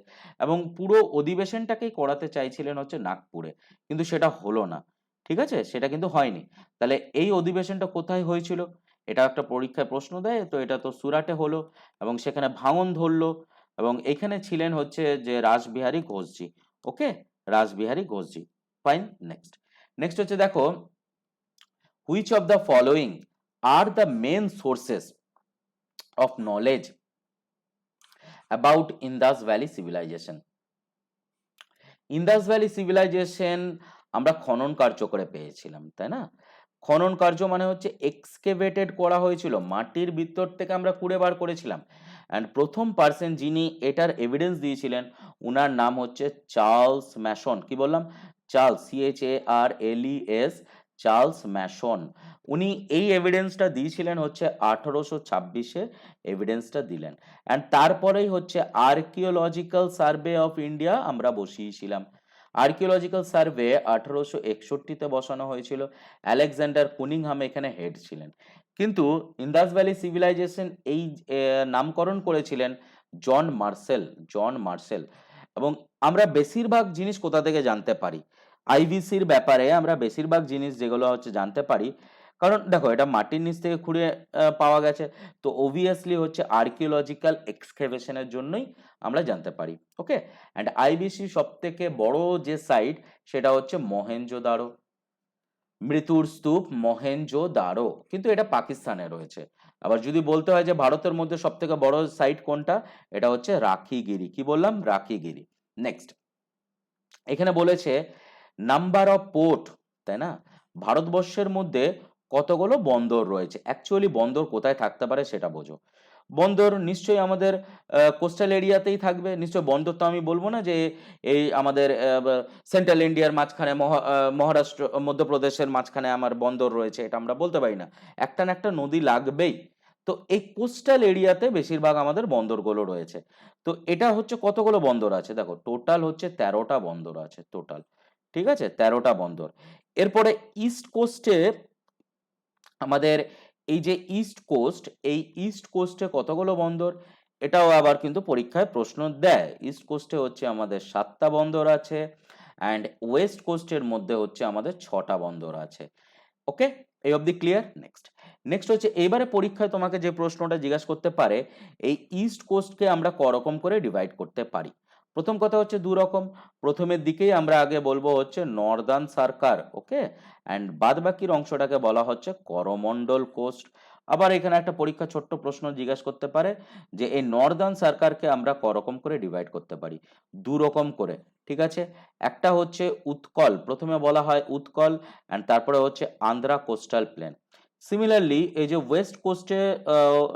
এবং পুরো অধিবেশনটাকেই করাতে চাইছিলেন হচ্ছে নাগপুরে, কিন্তু সেটা হলো না, ঠিক আছে? সেটা কিন্তু হয়নি। তাহলে এই অধিবেশনটা কোথায় হয়েছিল? এটা একটা পরীক্ষায় প্রশ্ন দেয়, তো এটা তো সুরাটে হলো, এবং সেখানে ভাঙন ধরলো, এবং এখানে ছিলেন হচ্ছে যে রাসবিহারী ঘোষজি। ওকে, রাসবিহারী ঘোষজি। Fine, next. নেক্সট হচ্ছে দেখো, which of the following are the main sources of knowledge about Indas valley civilisation? Indas valley civilisation আমরা খনন কার্য করে পেয়েছিলাম, তাই না? খনন কার্য মানে হচ্ছে এক্সকেভেটেড করা হয়েছিল, মাটির ভিতর থেকে আমরা কুড়ে বার করেছিলাম। অ্যান্ড প্রথম পার্সন যিনি এটার এভিডেন্স দিয়েছিলেন, উনার নাম হচ্ছে চার্লস ম্যাসন। কি বললাম? Charles, CHARLES, Charles Mason. উনি এই এভিডেন্সটা দিয়েছিলেন হচ্ছে 1826-এ এভিডেন্সটা দিলেন। অ্যান্ড তারপরেই হচ্ছে আর্কিওলজিক্যাল সার্ভে অফ ইন্ডিয়া আমরা বসিয়েছিলাম। আর্কিওলজিক্যাল সার্ভে 1861-তে বসানো হয়েছিল, আলেকজান্ডার কুনিংহাম এখানে হেড ছিলেন। কিন্তু ইন্দাস ভ্যালি সিভিলাইজেশন এই নামকরণ করেছিলেন জন মার্সেল, জন মার্সেল। এবং আমরা বেশিরভাগ জিনিস কোথা থেকে জানতে পারি? আইভিসির ব্যাপারে আমরা বেশিরভাগ জিনিস যেগুলো হচ্ছে জানতে পারি, কারণ দেখো এটা মাটির নিচ থেকে খুঁড়ে পাওয়া গেছে, তো অবভিয়াসলি হচ্ছে আর্কিওলজিক্যাল এক্সকেভেশনের জন্যই আমরা জানতে পারি। ওকে, অ্যান্ড আইবিসি সব থেকে বড় যে সাইট সেটা হচ্ছে মহেঞ্জোদারো, মৃত্যুর স্তূপ মহেঞ্জোদারো, কিন্তু এটা পাকিস্তানে রয়েছে। আবার যদি বলতে হয় যে ভারতের মধ্যে সব থেকে বড় সাইট কোনটা, এটা হচ্ছে রাখিগিরি। কি বললাম? রাখিগিরি। নেক্সট, এখানে বলেছে নাম্বার অফ পোর্ট, তাই না? ভারতবর্ষের মধ্যে কতগুলো বন্দর রয়েছে? অ্যাকচুয়ালি বন্দর কোথায় থাকতে পারে সেটা বোঝো। বন্দর নিশ্চয়ই আমাদের কোস্টাল এরিয়াতেই থাকবে, নিশ্চয় বন্দর তো আমি বলবো না যে এই আমাদের সেন্ট্রাল ইন্ডিয়ার মাঝখানে মহারাষ্ট্র মধ্যপ্রদেশের মাঝখানে আমার বন্দর রয়েছে, এটা আমরা বলতে পারি না। একটা না একটা নদী লাগবেই। তো এই কোস্টাল এরিয়াতে বেশিরভাগ আমাদের বন্দরগুলো রয়েছে। তো এটা হচ্ছে কতগুলো বন্দর আছে দেখো, টোটাল হচ্ছে 13টা বন্দর আছে টোটাল। ঠিক আছে, 13টা বন্দর। এরপরে ইস্ট কোস্টে আমাদের এই যে ইস্ট কোস্ট, এই ইস্ট কোস্টে কতগুলো বন্দর, এটাও আবার কিন্তু পরীক্ষায় প্রশ্ন দেয়। ইস্ট কোস্টে হচ্ছে আমাদের 7টা বন্দর আছে, অ্যান্ড ওয়েস্ট কোস্টের মধ্যে হচ্ছে আমাদের 6টা বন্দর আছে। ওকে, এই অবধি ক্লিয়ার? নেক্সট নেক্সট হচ্ছে এবারে পরীক্ষায় তোমাকে যে প্রশ্নটা জিজ্ঞাসা করতে পারে, এই ইস্ট কোস্টকে আমরা করকম করে ডিভাইড করতে পারি। প্রথম কথা হচ্ছে দু রকম। প্রথমের দিকেই আমরা আগে বলবো হচ্ছে নর্দার্ন সরকার, ওকে, অ্যান্ড বাদ বাকির অংশটাকে বলা হচ্ছে করমন্ডল কোস্ট। আবার এখানে একটা পরীক্ষা ছোট্ট প্রশ্ন জিজ্ঞাসা করতে পারে যে এই নর্দার্ন সরকারকে আমরা করকম করে ডিভাইড করতে পারি, দু রকম করে। ঠিক আছে, একটা হচ্ছে উৎকল, প্রথমে বলা হয় উৎকল, অ্যান্ড তারপরে হচ্ছে আন্ধ্রা কোস্টাল প্লেন। সিমিলারলি এই যে ওয়েস্ট কোস্টে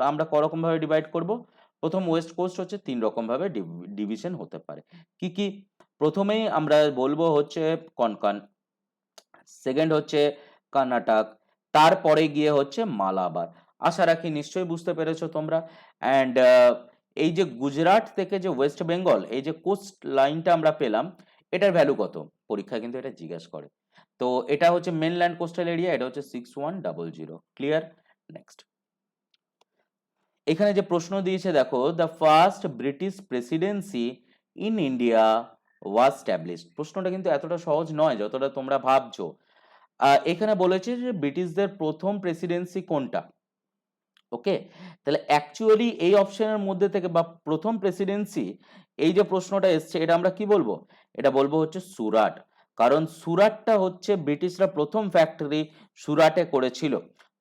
আমরা করকম ভাবে ডিভাইড করব। প্রথম ওয়েস্ট কোস্ট হচ্ছে 3 রকম ভাবে ডিভিশন হতে পারে। কি কি? প্রথমেই আমরা বলবো হচ্ছে কনকন, সেকেন্ড হচ্ছে কর্ণাটক, তারপরে গিয়ে হচ্ছে মালাবার। আশা রাখি নিশ্চয়ই বুঝতে পেরেছো তোমরা। অ্যান্ড এই যে গুজরাট থেকে যে ওয়েস্ট বেঙ্গল এই যে কোস্ট লাইনটা আমরা পেলাম, এটার ভ্যালু কত? পরীক্ষা কিন্তু এটা জিজ্ঞাসা করে। তো এটা হচ্ছে মেনল্যান্ড কোস্টাল এরিয়া, এটা হচ্ছে 6100। ক্লিয়ার? নেক্সট এখানে যে প্রশ্ন দিয়েছে দেখো, the first British Presidency in India was established. প্রশ্নটা কিন্তু এতটা সহজ নয় যতটা তোমরা ভাবছো। এখানে বলেছে যে ব্রিটিশদের প্রথম প্রেসিডেন্সি কোনটা। ওকে, তাহলে অ্যাকচুয়ালি এই অপশনের মধ্যে থেকে বা প্রথম প্রেসিডেন্সি, এই যে প্রশ্নটা এসছে এটা আমরা কি বলবো? এটা বলবো হচ্ছে সুরাট। কারণ সুরাটটা হচ্ছে ব্রিটিশরা প্রথম ফ্যাক্টরি সুরাটে করেছিল।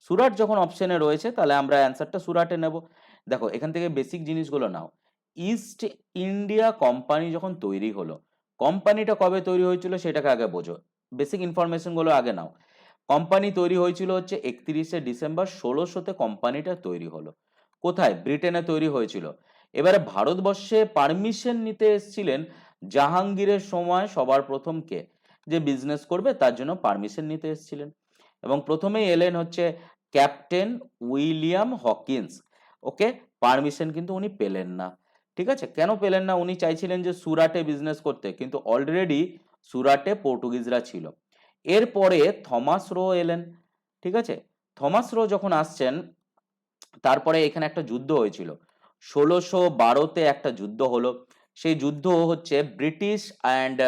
সুরাট যখন অপশনে রয়েছে তাহলে আমরা অ্যান্সারটা সুরাটে নেব। দেখো এখান থেকে বেসিক জিনিসগুলো নাও। ইস্ট ইন্ডিয়া কোম্পানি যখন তৈরি হলো, কোম্পানিটা কবে তৈরি হয়েছিল সেটাকে আগে বোঝো, বেসিক ইনফরমেশন গুলো আগে নাও। কোম্পানি তৈরি হয়েছিল হচ্ছে 31শে ডিসেম্বর 1600-তে কোম্পানিটা তৈরি হলো। কোথায়? ব্রিটেনে তৈরি হয়েছিল। এবারে ভারতবর্ষে পারমিশন নিতে এসেছিলেন জাহাঙ্গীরের সময় সবার প্রথম কে, যে বিজনেস করবে তার জন্য পারমিশন নিতে এসেছিলেন। এবং প্রথমেই এলেন হচ্ছে ক্যাপ্টেন উইলিয়াম হকিন্স। ওকে, পারমিশন কিন্তু উনি পেলেন না। ঠিক আছে, কেন পেলেন না? উনি চাইছিলেন যে সুরাটে বিজনেস করতে, কিন্তু অলরেডি সুরাটে পর্তুগিজরা ছিল। এরপরে থমাস রো এলেন। ঠিক আছে, থমাস রো যখন আসছেন তারপরে এখানে একটা যুদ্ধ হয়েছিল 1612-তে একটা যুদ্ধ হলো। সেই যুদ্ধ হচ্ছে ব্রিটিশ অ্যান্ড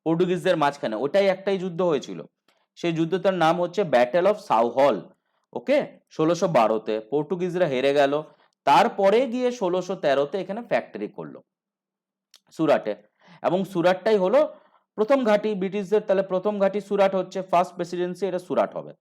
পর্তুগিজদের মাঝখানে, ওটাই একটাই যুদ্ধ হয়েছিল। সেই যুদ্ধটার নাম হচ্ছে ব্যাটেল অফ সাউহল। ওকে, 1612-তে পর্তুগিজরা হেরে গেল। তারপরে গিয়ে 1613-তে এখানে ফ্যাক্টরি করলো সুরাটে, এবং সুরাটটাই হলো প্রথম ঘাঁটি ব্রিটিশদের। তাহলে প্রথম ঘাঁটি সুরাট হচ্ছে, ফার্স্ট প্রেসিডেন্সি এটা সুরাট হবে।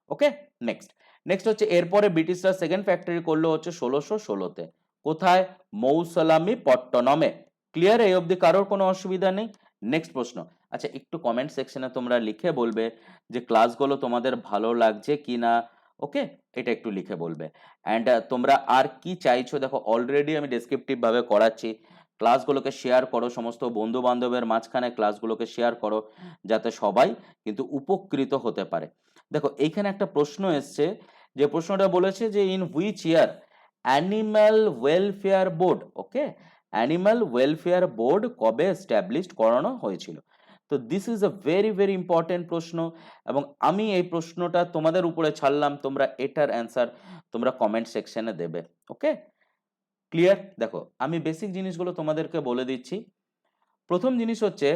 ওকে, নেক্সট নেক্সট হচ্ছে এরপরে ব্রিটিশরা সেকেন্ড ফ্যাক্টরি করলো হচ্ছে 1616-তে। কোথায়? মৌসালামি পট্টনমে। ক্লিয়ার? এই অবধি কারোর কোনো অসুবিধা নেই? নেক্সট প্রশ্ন। আচ্ছা, একটু কমেন্ট সেকশনে তোমরা লিখে বলবে যে ক্লাসগুলো তোমাদের ভালো লাগছে কিনা। ওকে, এটা একটু লিখে বলবে। অ্যান্ড তোমরা আর কি চাইছো, দেখো অলরেডি আমি ডেসক্রিপটিভ ভাবে করাচ্ছি। ক্লাসগুলোকে শেয়ার করো, সমস্ত বন্ধু বান্ধবের মাঝখানে ক্লাসগুলোকে শেয়ার করো, যাতে সবাই কিন্তু উপকৃত হতে পারে। দেখো এইখানে একটা প্রশ্ন এসছে, যে প্রশ্নটা বলেছে যে in which year animal welfare board, okay, animal welfare board কবে এস্টাবলিশড করানো হয়েছিল। তো this is a very very important প্রশ্ন, এবং আমি এই প্রশ্নটা তোমাদের উপরে ছাড়লাম, তোমরা এটার অ্যান্সার তোমরা কমেন্ট সেকশনে দেবে। ওকে, ক্লিয়ার? দেখো আমি বেসিক জিনিসগুলো তোমাদেরকে বলে দিচ্ছি। প্রথম জিনিস হচ্ছে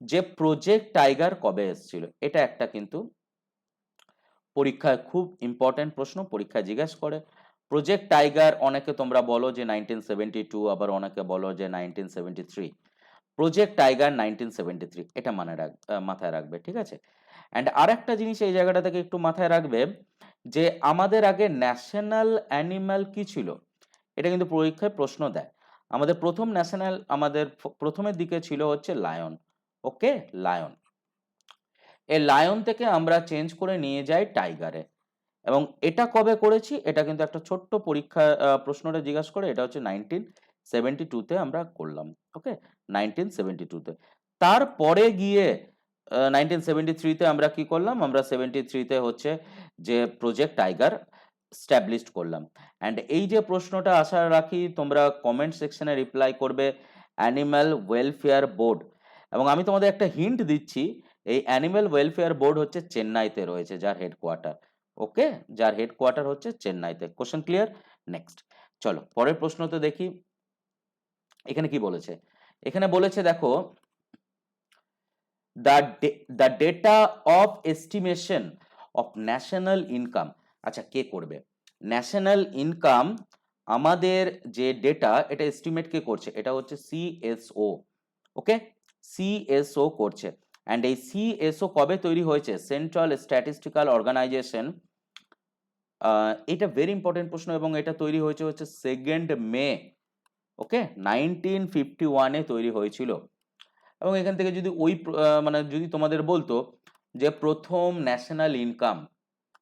যে প্রজেক্ট টাইগার কবে এসেছিল, এটা একটা কিন্তু পরীক্ষায় খুব ইম্পর্টেন্ট প্রশ্ন, পরীক্ষায় জিজ্ঞাসা করে। প্রজেক্ট টাইগার অনেকে তোমরা বলো যে 1972, আবার অনেকে বলো যে 1973। প্রজেক্ট টাইগার 1973, এটা মাথায় রাখবে। ঠিক আছে, অ্যান্ড আর একটা জিনিস এই জায়গাটা থেকে একটু মাথায় রাখবে, যে আমাদের আগে ন্যাশনাল অ্যানিম্যাল কি ছিল, এটা কিন্তু পরীক্ষায় প্রশ্ন দেয়। আমাদের প্রথম ন্যাশনাল, আমাদের প্রথমের দিকে ছিল হচ্ছে লায়ন। ওকে, লায়ন। এই লায়ন থেকে আমরা চেঞ্জ করে নিয়ে যাই টাইগারে। এবং এটা কবে করেছি এটা কিন্তু একটা ছোট্ট পরীক্ষা প্রশ্নটা জিজ্ঞাসা করে, এটা হচ্ছে 1972 তে আমরা করলাম। ওকে, 1972 তে। তারপরে গিয়ে 1973 তে আমরা কি করলাম, আমরা 73 তে হচ্ছে যে প্রজেক্ট টাইগার স্ট্যাবলিশড করলাম। অ্যান্ড এই যে প্রশ্নটা আশা রাখি তোমরা কমেন্ট সেকশনে রিপ্লাই করবে, অ্যানিম্যাল ওয়েলফেয়ার বোর্ড। এবং আমি তোমাদের একটা হিন্ট দিচ্ছি, এই অ্যানিম্যাল ওয়েলফেয়ার বোর্ড হচ্ছে চেন্নাইতে রয়েছে, যার হেডকোয়ার্টার। ওকে, যার হেডকোয়ার্টার হচ্ছে চেন্নাইতে। Question clear? নেক্সট চলো পরের প্রশ্নতে দেখি এখানে কি বলেছে। এখানে বলেছে দেখো, the data of estimation of national income. আচ্ছা, কে করবে ন্যাশনাল ইনকাম? আমাদের যে ডেটা এটা এস্টিমেট কে করছে, এটা হচ্ছে সিএসও। ওকে, সিএসও করছে। অ্যান্ড এই সিএসও কবে তৈরি হয়েছে? Central statistical organization. এটা ভেরি ইম্পর্টেন্ট প্রশ্ন, এবং এটা তৈরি হয়েছে হচ্ছে 2nd মে। ওকে, 1951-এ তৈরি হয়েছিল। এবং এখান থেকে যদি ওই মানে যদি তোমাদের বলতো যে প্রথম ন্যাশনাল ইনকাম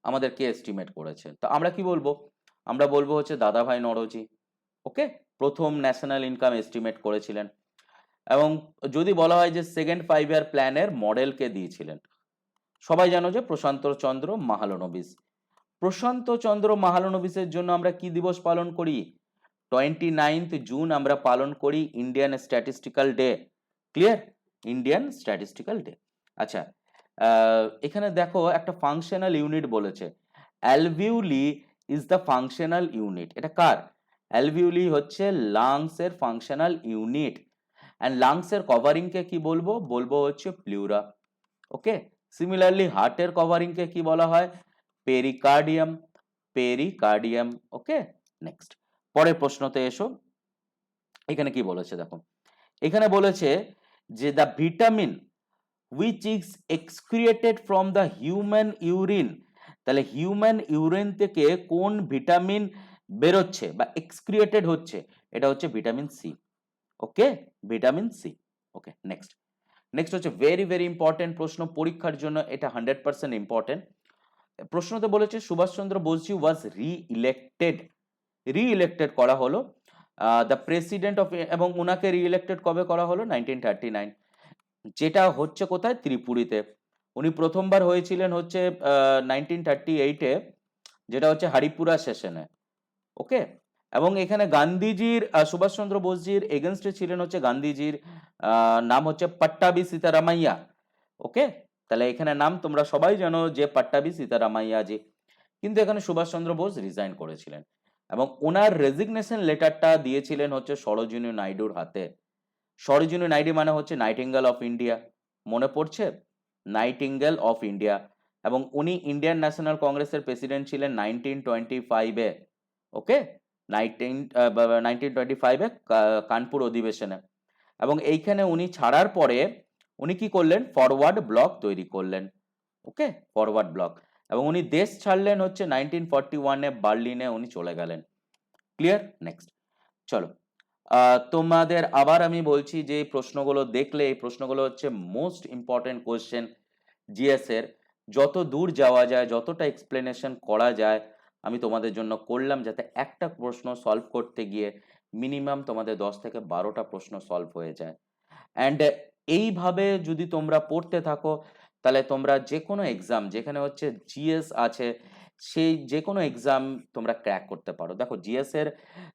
আমাদের কে এস্টিমেট করেছে, তো আমরা কি বলবো? আমরা বলবো হচ্ছে দাদাভাই নওরোজি। ওকে, প্রথম ন্যাশনাল ইনকাম এস্টিমেট করেছিলেন। এবং যদি বলা হয় যে 2nd 5 ইয়ার প্ল্যানের মডেল কে দিয়েছিলেন, সবাই জানো যে প্রশান্ত চন্দ্র মাহালনোবিস। প্রশান্ত চন্দ্র মাহালনোবিসের জন্য আমরা কি দিবস পালন করি? 29th জুন আমরা পালন করি Indian statistical day. Clear? Indian statistical day. আচ্ছা, এখানে দেখো একটা ফাংশনাল ইউনিট বলেছে। অ্যালভিউলি ইজ দ্য ফাংশনাল ইউনিট। এটা কার? অ্যালভিউলি হচ্ছে লাংস এর ফাংশনাল ইউনিট। অ্যান্ড লাংস এর কভারিং কে কি বলবো? বলবো হচ্ছে প্লিউরা। ওকে, সিমিলারলি হার্টের কভারিং কে কি বলা হয়? পেরিকার্ডিয়াম। পেরিকার্ডিয়াম। ওকে, নেক্সট পরের প্রশ্নতে এসো। এখানে কি বলেছে দেখো, এখানে বলেছে যে the vitamin which is excreted from the human urine। তাহলে হিউম্যান ইউরিন থেকে কোন ভিটামিন বেরোচ্ছে বা এক্সক্রিয়েটেড হচ্ছে? এটা হচ্ছে ভিটামিন সি। ওকে, ভিটামিন সি। ওকে, নেক্সট নেক্সট হচ্ছে ভেরি ভেরি ইম্পর্টেন্ট প্রশ্ন পরীক্ষার জন্য, এটা 100% ইম্পর্টেন্ট। প্রশ্নতে বলেছে সুভাষচন্দ্র বোসজি ওয়াজ রি ইলেক্টেড করা হলো দ্য প্রেসিডেন্ট অফ, এবং ওনাকে রি ইলেক্টেড কবে করা হলো? 1939। যেটা হচ্ছে কোথায়? ত্রিপুরীতে। উনি প্রথমবার হয়েছিলেন হচ্ছে 1938-এ, যেটা হচ্ছে হরিপুরা সেশনে। ওকে, এবং এখানে গান্ধীজির সুভাষচন্দ্র বোসজির এগেনস্টে ছিলেন হচ্ছে গান্ধীজির নাম হচ্ছে পট্টাবি সীতারামাইয়া। ওকে, তাহলে এখানে নাম তোমরা সবাই জানো যে পট্টাবি সীতারামাইয়া জি। কিন্তু এখানে সুভাষচন্দ্র বোস রিজাইন করেছিলেন, এবং ওনার রেজিগনেশন লেটারটা দিয়েছিলেন হচ্ছে সরোজিনী নাইডুর হাতে। সরোজিনী নাইডু মানে হচ্ছে নাইটিঙ্গেল অফ ইন্ডিয়া। মনে পড়ছে? Nightingale of India. এবং উনি ইন্ডিয়ান ন্যাশনাল কংগ্রেসের প্রেসিডেন্ট ছিলেন 1925-এ। ওকে, 1925-এ কানপুর অধিবেশনে। এবং এইখানে উনি ছাড়ার পরে উনি কি করলেন? ফরওয়ার্ড ব্লক তৈরি করলেন। ওকে, ফরওয়ার্ড ব্লক। এবং উনি দেশ ছাড়লেন হচ্ছে 1941-এ, বার্লিনে উনি চলে গেলেন। ক্লিয়ার? নেক্সট চলো, তোমাদের আবার আমি বলছি যে এই প্রশ্নগুলো দেখলে, এই প্রশ্নগুলো হচ্ছে মোস্ট ইম্পর্টেন্ট কোয়েশ্চেন জিএস এর। যত দূর যাওয়া যায়, যতটা এক্সপ্লেনেশন করা যায় আমি তোমাদের জন্য করলাম, যাতে একটা প্রশ্ন সলভ করতে গিয়ে মিনিমাম তোমাদের 10 থেকে 12টা প্রশ্ন সলভ হয়ে যায়। অ্যান্ড এইভাবে যদি তোমরা পড়তে থাকো, তাহলে তোমরা যে কোনো এক্সাম যেখানে হচ্ছে জিএস আছে, সেই যে কোনো এক্সাম তোমরা ক্র্যাক করতে পারো। দেখো, জিএস এর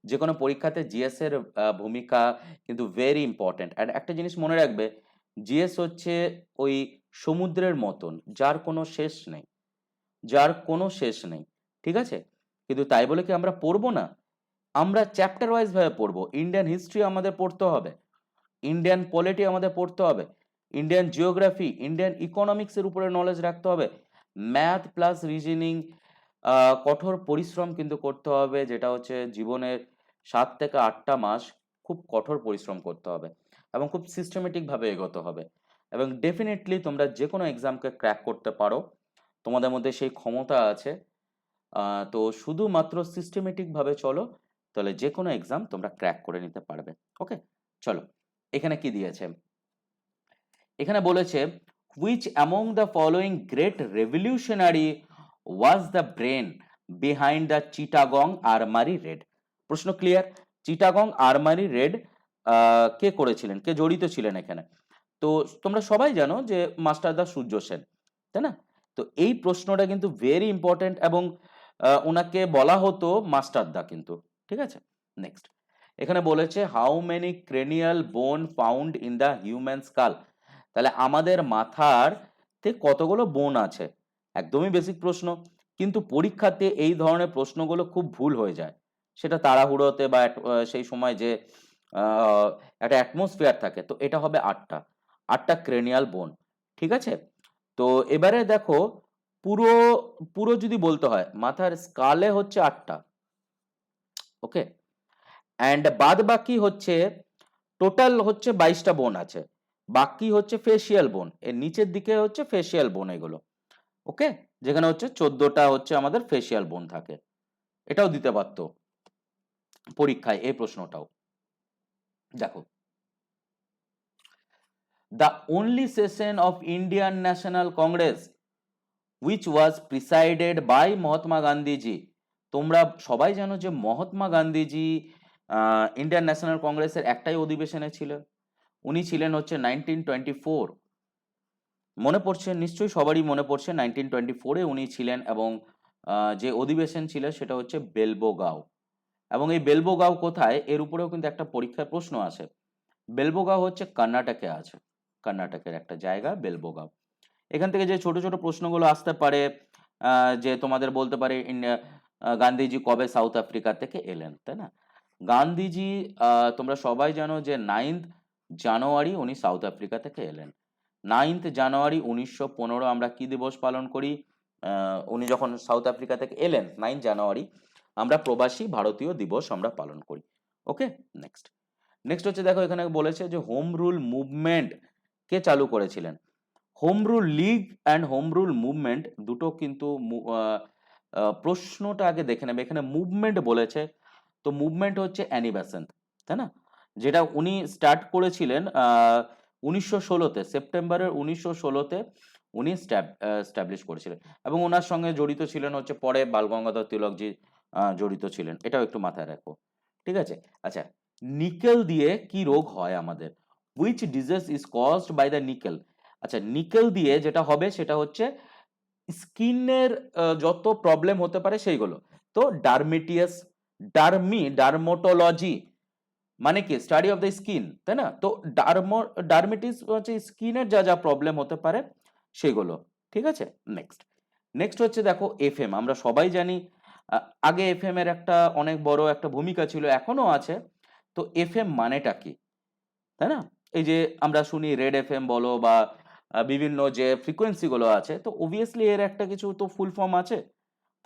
যে কোনো পরীক্ষাতে জিএস এর ভূমিকা কিন্তু ভেরি ইম্পর্টেন্ট। আর একটা জিনিস মনে রাখবে, জিএস হচ্ছে ওই সমুদ্রের মতন, যার কোনো শেষ নেই, যার কোনো শেষ নেই। ঠিক আছে? কিন্তু তাই বলে কি আমরা পড়বো না? আমরা চ্যাপ্টার ওয়াইজ ভাবে পড়বো। ইন্ডিয়ান হিস্ট্রি আমাদের পড়তে হবে, ইন্ডিয়ান পলিটি আমাদের পড়তে হবে, ইন্ডিয়ান জিওগ্রাফি, ইন্ডিয়ান ইকোনমিক্স এর উপরে নলেজ রাখতে হবে, ম্যাথ প্লাস রিজনিং। কঠোর পরিশ্রম কিন্তু করতে হবে, যেটা হচ্ছে জীবনের 7 থেকে 8টা মাস খুব কঠোর পরিশ্রম করতে হবে, এবং খুব সিস্টেমেটিক ভাবে এগোতে হবে। এবং ডেফিনেটলি তোমরা যে কোনো এক্সামকে ক্র্যাক করতে পারো, তোমাদের মধ্যে সেই ক্ষমতা আছে। তো শুধুমাত্র সিস্টেমেটিক ভাবে চলো, তাহলে যে কোনো এক্সাম তোমরা ক্র্যাক করে নিতে পারবে। ওকে, চলো এখানে কি দিয়েছে। এখানে বলেছে which among the following great revolutionary was the brain behind the Chittagong armoury raid? প্রশ্ন ক্লিয়ার? চিটাগং আর্মারি রেড কে করেছিলেন, কে জড়িত ছিলেন এখানে? তো তোমরা সবাই জানো যে মাস্টারদা সূর্য সেন, তাই না? তো এই প্রশ্নটা কিন্তু ভেরি ইম্পর্টেন্ট এবং ওনাকে বলা হতো মাস্টারদা কিন্তু, ঠিক আছে? নেক্সট, এখানে বলেছে হাউ মেনি ক্রেনিয়াল বোন found in the human skull? তাহলে আমাদের মাথার তে কতগুলো বোন আছে? একদমই বেসিক প্রশ্ন, কিন্তু পরীক্ষাতে এই ধরনের প্রশ্নগুলো খুব ভুল হয়ে যায়। সেটা তাড়াহুড়োতে বা সেই সময় যে আহ, একটা অ্যাটমসফিয়ার থাকে, তো এটা হবে 8টা, 8টা ক্রেনিয়াল বোন, ঠিক আছে? তো এবারে দেখো, পুরো পুরো যদি বলতে হয় মাথার স্কালে হচ্ছে 8টা, ওকে, অ্যান্ড বাদ বাকি হচ্ছে টোটাল হচ্ছে 22টা বোন আছে, বাকি হচ্ছে ফেসিয়াল বোন, এর নিচের দিকে হচ্ছে ফেসিয়াল বোন এগুলো, ওকে, যেখানে হচ্ছে 14টা হচ্ছে আমাদের ফেসিয়াল বোন থাকে। এটাও দিতে পারতো পরীক্ষায় এই প্রশ্নটাও। দেখো, the only session of Indian national Congress which was presided by Mahatma Gandhiji. তোমরা সবাই জানো যে মহাত্মা গান্ধীজি ইন্ডিয়ান ন্যাশনাল কংগ্রেসের একটাই অধিবেশনে ছিল, উনি ছিলেন হচ্ছে 1924। মনে পড়ছে নিশ্চয়ই, সবারই মনে পড়ছে 1924-এ উনি ছিলেন এবং যে অধিবেশন ছিল সেটা হচ্ছে বেলবোগাঁও। এবং এই বেলবোগাঁও কোথায়, এর উপরেও কিন্তু একটা পরীক্ষায় প্রশ্ন আসে। বেলবোগাঁও হচ্ছে কর্ণাটকে আছে, কর্ণাটকের একটা জায়গা বেলবোগাঁও। এখান থেকে যে ছোট ছোট প্রশ্নগুলো আসতে পারে, যে তোমাদের বলতে পারে গান্ধীজি কবে সাউথ আফ্রিকা থেকে এলেন, তাই না? গান্ধীজি তোমরা সবাই জানো যে 9th জানুয়ারি উনি সাউথ আফ্রিকা থেকে এলেন। 9th জানুয়ারি 1915 আমরা কি দিবস পালন করি? উনি যখন সাউথ আফ্রিকা থেকে এলেন 9 জানুয়ারি, আমরা প্রবাসী ভারতীয় দিবস আমরা পালন করি। ওকে, নেক্সট, নেক্সট হচ্ছে দেখো, এখানে বলেছে যে হোম রুল মুভমেন্ট কে চালু করেছিলেন? Home rule League and home rule movement দুটো কিন্তু প্রশ্নটা আগে দেখে নেবে। এখানে মুভমেন্ট বলেছে, তো মুভমেন্ট হচ্ছে অ্যানি বেসান্ট, তাই না? যেটা উনি স্টার্ট করেছিলেন 1916-তে, সেপ্টেম্বরের 1916-তে উনি স্ট্যাবলিশ করেছিলেন এবং ওনার সঙ্গে জড়িত ছিলেন হচ্ছে পরে বাল গঙ্গাধর তিলকজি, জড়িত ছিলেন, এটাও একটু মাথায় রাখো, ঠিক আছে? আচ্ছা, নিকেল দিয়ে কি রোগ হয় আমাদের? Which disease is caused by the nickel? আচ্ছা, নিকেল দিয়ে যেটা হবে সেটা হচ্ছে স্কিনের যত প্রবলেম হতে পারে সেইগুলো। তো ডার্মেটিয়াস, ডার্মোটোলজি মানে কি স্টাডি অফ দ্য স্কিন, তাই না? তো ডার্মেটিস হচ্ছে স্কিনের যা যা প্রবলেম হতে পারে সেগুলো, ঠিক আছে? নেক্সট, নেক্সট হচ্ছে দেখো এফএম, আমরা সবাই জানি আগে এফএম এর একটা অনেক বড় একটা ভূমিকা ছিল, এখনো আছে। তো এফএম মানেটা কি, তাই না? এই যে আমরা শুনি রেড এফএম বলো বা বিভিন্ন যে ফ্রিকোয়েন্সি গুলো আছে, তো অবভিয়াসলি এর একটা কিছু তো ফুল ফর্ম আছে,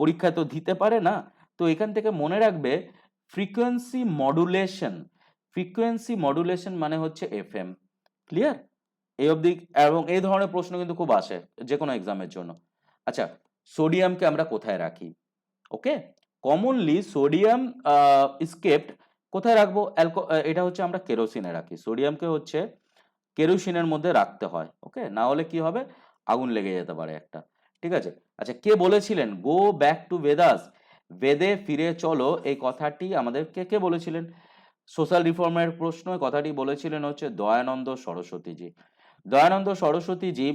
পরীক্ষায় তো দিতে পারে না। তো এখান থেকে মনে রাখবে ফ্রিকোয়েন্সি মডুলেশন, ফ্রিকোয়েন্সি মডুলেশন মানে হচ্ছে এফএম। ক্লিয়ার? এই অবধি? এবং এই ধরনের প্রশ্ন কিন্তু খুব আসে যে কোনো এক্সামের জন্য। আচ্ছা, সোডিয়ামকে আমরা কোথায় রাখি? ওকে, কমনলি সোডিয়াম স্কেপড কোথায় রাখবো? এটা হচ্ছে আমরা কেরোসিনে রাখি, সোডিয়ামকে হচ্ছে কেরোসিনের মধ্যে রাখতে হয়, ওকে, না হলে কি হবে, আগুন লেগে যেতে পারে একটা, ঠিক আছে? আচ্ছা, কে বলেছিলেন গো ব্যাক টু বেদাস, বেদে ফিরে চলো, এই কথাটি আমাদের কে কে বলেছিলেন? সোশ্যাল রিফর্মের প্রশ্ন, এই কথাটি বলেছিলেন হচ্ছে দয়ানন্দ সরস্বতীজি। দয়ানন্দ সরস্বতীজি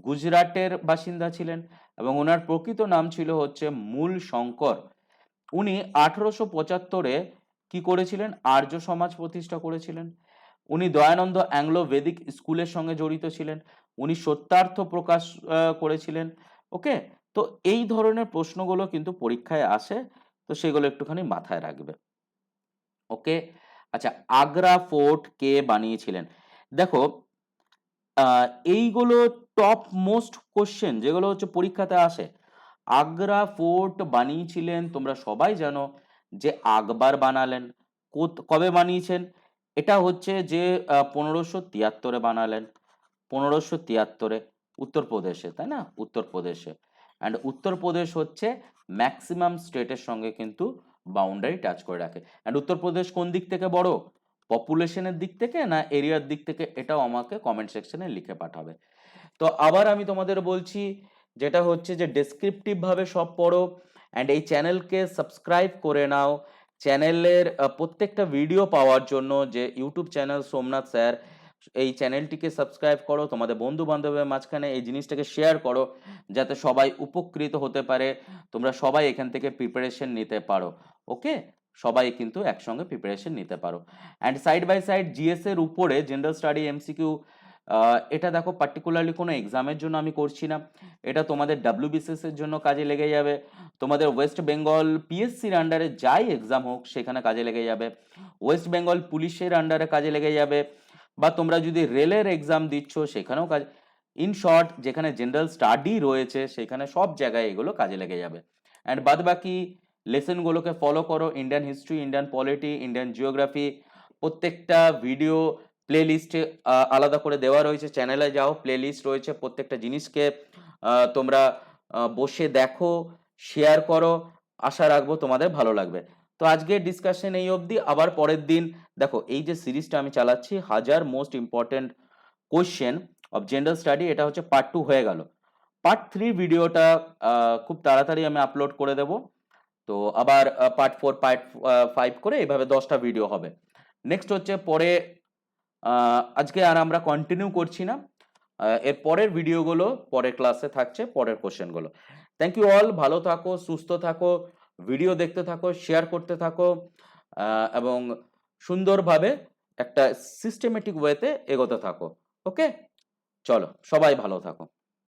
গুজরাটের বাসিন্দা ছিলেন এবং ওনার প্রকৃত নাম ছিল হচ্ছে মূল শঙ্কর। উনি 1875-এ কি করেছিলেন? আর্য সমাজ প্রতিষ্ঠা করেছিলেন। উনি দয়ানন্দ অ্যাংলো বেদিক স্কুলের সঙ্গে জড়িত ছিলেন। উনি সত্যার্থ প্রকাশ করেছিলেন। ওকে, তো এই ধরনের প্রশ্নগুলো কিন্তু পরীক্ষায় আসে, তো সেগুলো একটুখানি মাথায় রাখবে। ওকে, আচ্ছা, আগ্রা ফোর্ট কে বানিয়েছিলেন? দেখো, এইগুলো টপ মোস্ট কোশ্চেন যেগুলো হচ্ছে পরীক্ষাতে আসে। আগ্রা ফোর্ট বানিয়েছিলেন তোমরা সবাই জানো যে আকবর বানালেন। কবে বানিয়েছেন? এটা হচ্ছে যে 1573-এ বানালেন, 1573-এ, উত্তরপ্রদেশে, তাই না? উত্তরপ্রদেশে। অ্যান্ড উত্তরপ্রদেশ হচ্ছে ম্যাক্সিমাম স্টেটের সঙ্গে কিন্তু বাউন্ডারি টাচ করে রাখে। অ্যান্ড উত্তরপ্রদেশ কোন দিক থেকে বড়, পপুলেশনের দিক থেকে না এরিয়ার দিক থেকে, এটাও আমাকে কমেন্ট সেকশনে লিখে পাঠাবে। তো আবার আমি তোমাদের বলছি যেটা হচ্ছে যে ডেসক্রিপটিভ ভাবে সব পড়ো, অ্যান্ড এই চ্যানেলকে সাবস্ক্রাইব করে নাও। চ্যানেলের প্রত্যেকটা ভিডিও পাওয়ার জন্য যে ইউটিউব চ্যানেল সোমনাথ স্যার, এই চ্যানেলটিকে সাবস্ক্রাইব করো, তোমাদের বন্ধু বান্ধবের মাঝখানে এই জিনিসটাকে শেয়ার করো, যাতে সবাই উপকৃত হতে পারে, তোমরা সবাই এখান থেকে প্রিপারেশন নিতে পারো। ওকে, সবাই কিন্তু একসঙ্গে প্রিপারেশন নিতে পারো। And side by side GS এর উপরে জেনারেল স্টাডি এমসিকিউ, এটা দেখো পার্টিকুলারলি কোনো এক্সামের জন্য আমি করছি না, এটা তোমাদের ডাব্লিউবিসিএস এর জন্য কাজে লেগে যাবে, তোমাদের ওয়েস্ট বেঙ্গল পিএসসির আন্ডারে যাই এক্সাম হোক সেখানে কাজে লেগে যাবে, ওয়েস্ট বেঙ্গল পুলিশের আন্ডারে কাজে লেগে যাবে, বা তোমরা যদি রেলের এক্সাম দিচ্ছ সেখানেও কাজ, ইন শর্ট যেখানে জেনারেল স্টাডি রয়েছে সেখানে সব জায়গায় এগুলো কাজে লেগে যাবে। অ্যান্ড বাদ বাকি লেসনগুলোকে ফলো করো, Indian history, Indian polity, Indian geography, প্রত্যেকটা ভিডিও প্লে লিস্টে আলাদা করে দেওয়া রয়েছে, চ্যানেলে যাও, প্লে লিস্ট রয়েছে, প্রত্যেকটা জিনিসকে তোমরা বসে দেখো, শেয়ার করো, আশা রাখবো তোমাদের ভালো লাগবে। তো আজকের ডিসকাশন এই অবধি, আবার পরের দিন দেখো এই যে সিরিজটা আমি চালাচ্ছি 1000 most important question of general study, এটা হচ্ছে পার্ট 2 হয়ে গেল। পার্ট 3 ভিডিওটা খুব তাড়াতাড়ি আমি আপলোড করে দেব। তো আবার পার্ট 4, পার্ট 5 করে এভাবে 10টা ভিডিও হবে। নেক্সট হচ্ছে পরে, আজকে আর আমরা কন্টিনিউ করছি না, এর পরের ভিডিওগুলো পরের ক্লাসে থাকছে, পরের কোশ্চেনগুলো। থ্যাংক ইউ অল, ভালো থাকো, সুস্থ থাকো, ভিডিও দেখতে থাকো, শেয়ার করতে থাকো, এবং সুন্দরভাবে একটা সিস্টেমেটিক ওয়েতে এগোতে থাকো। ওকে, চলো সবাই ভালো থাকো।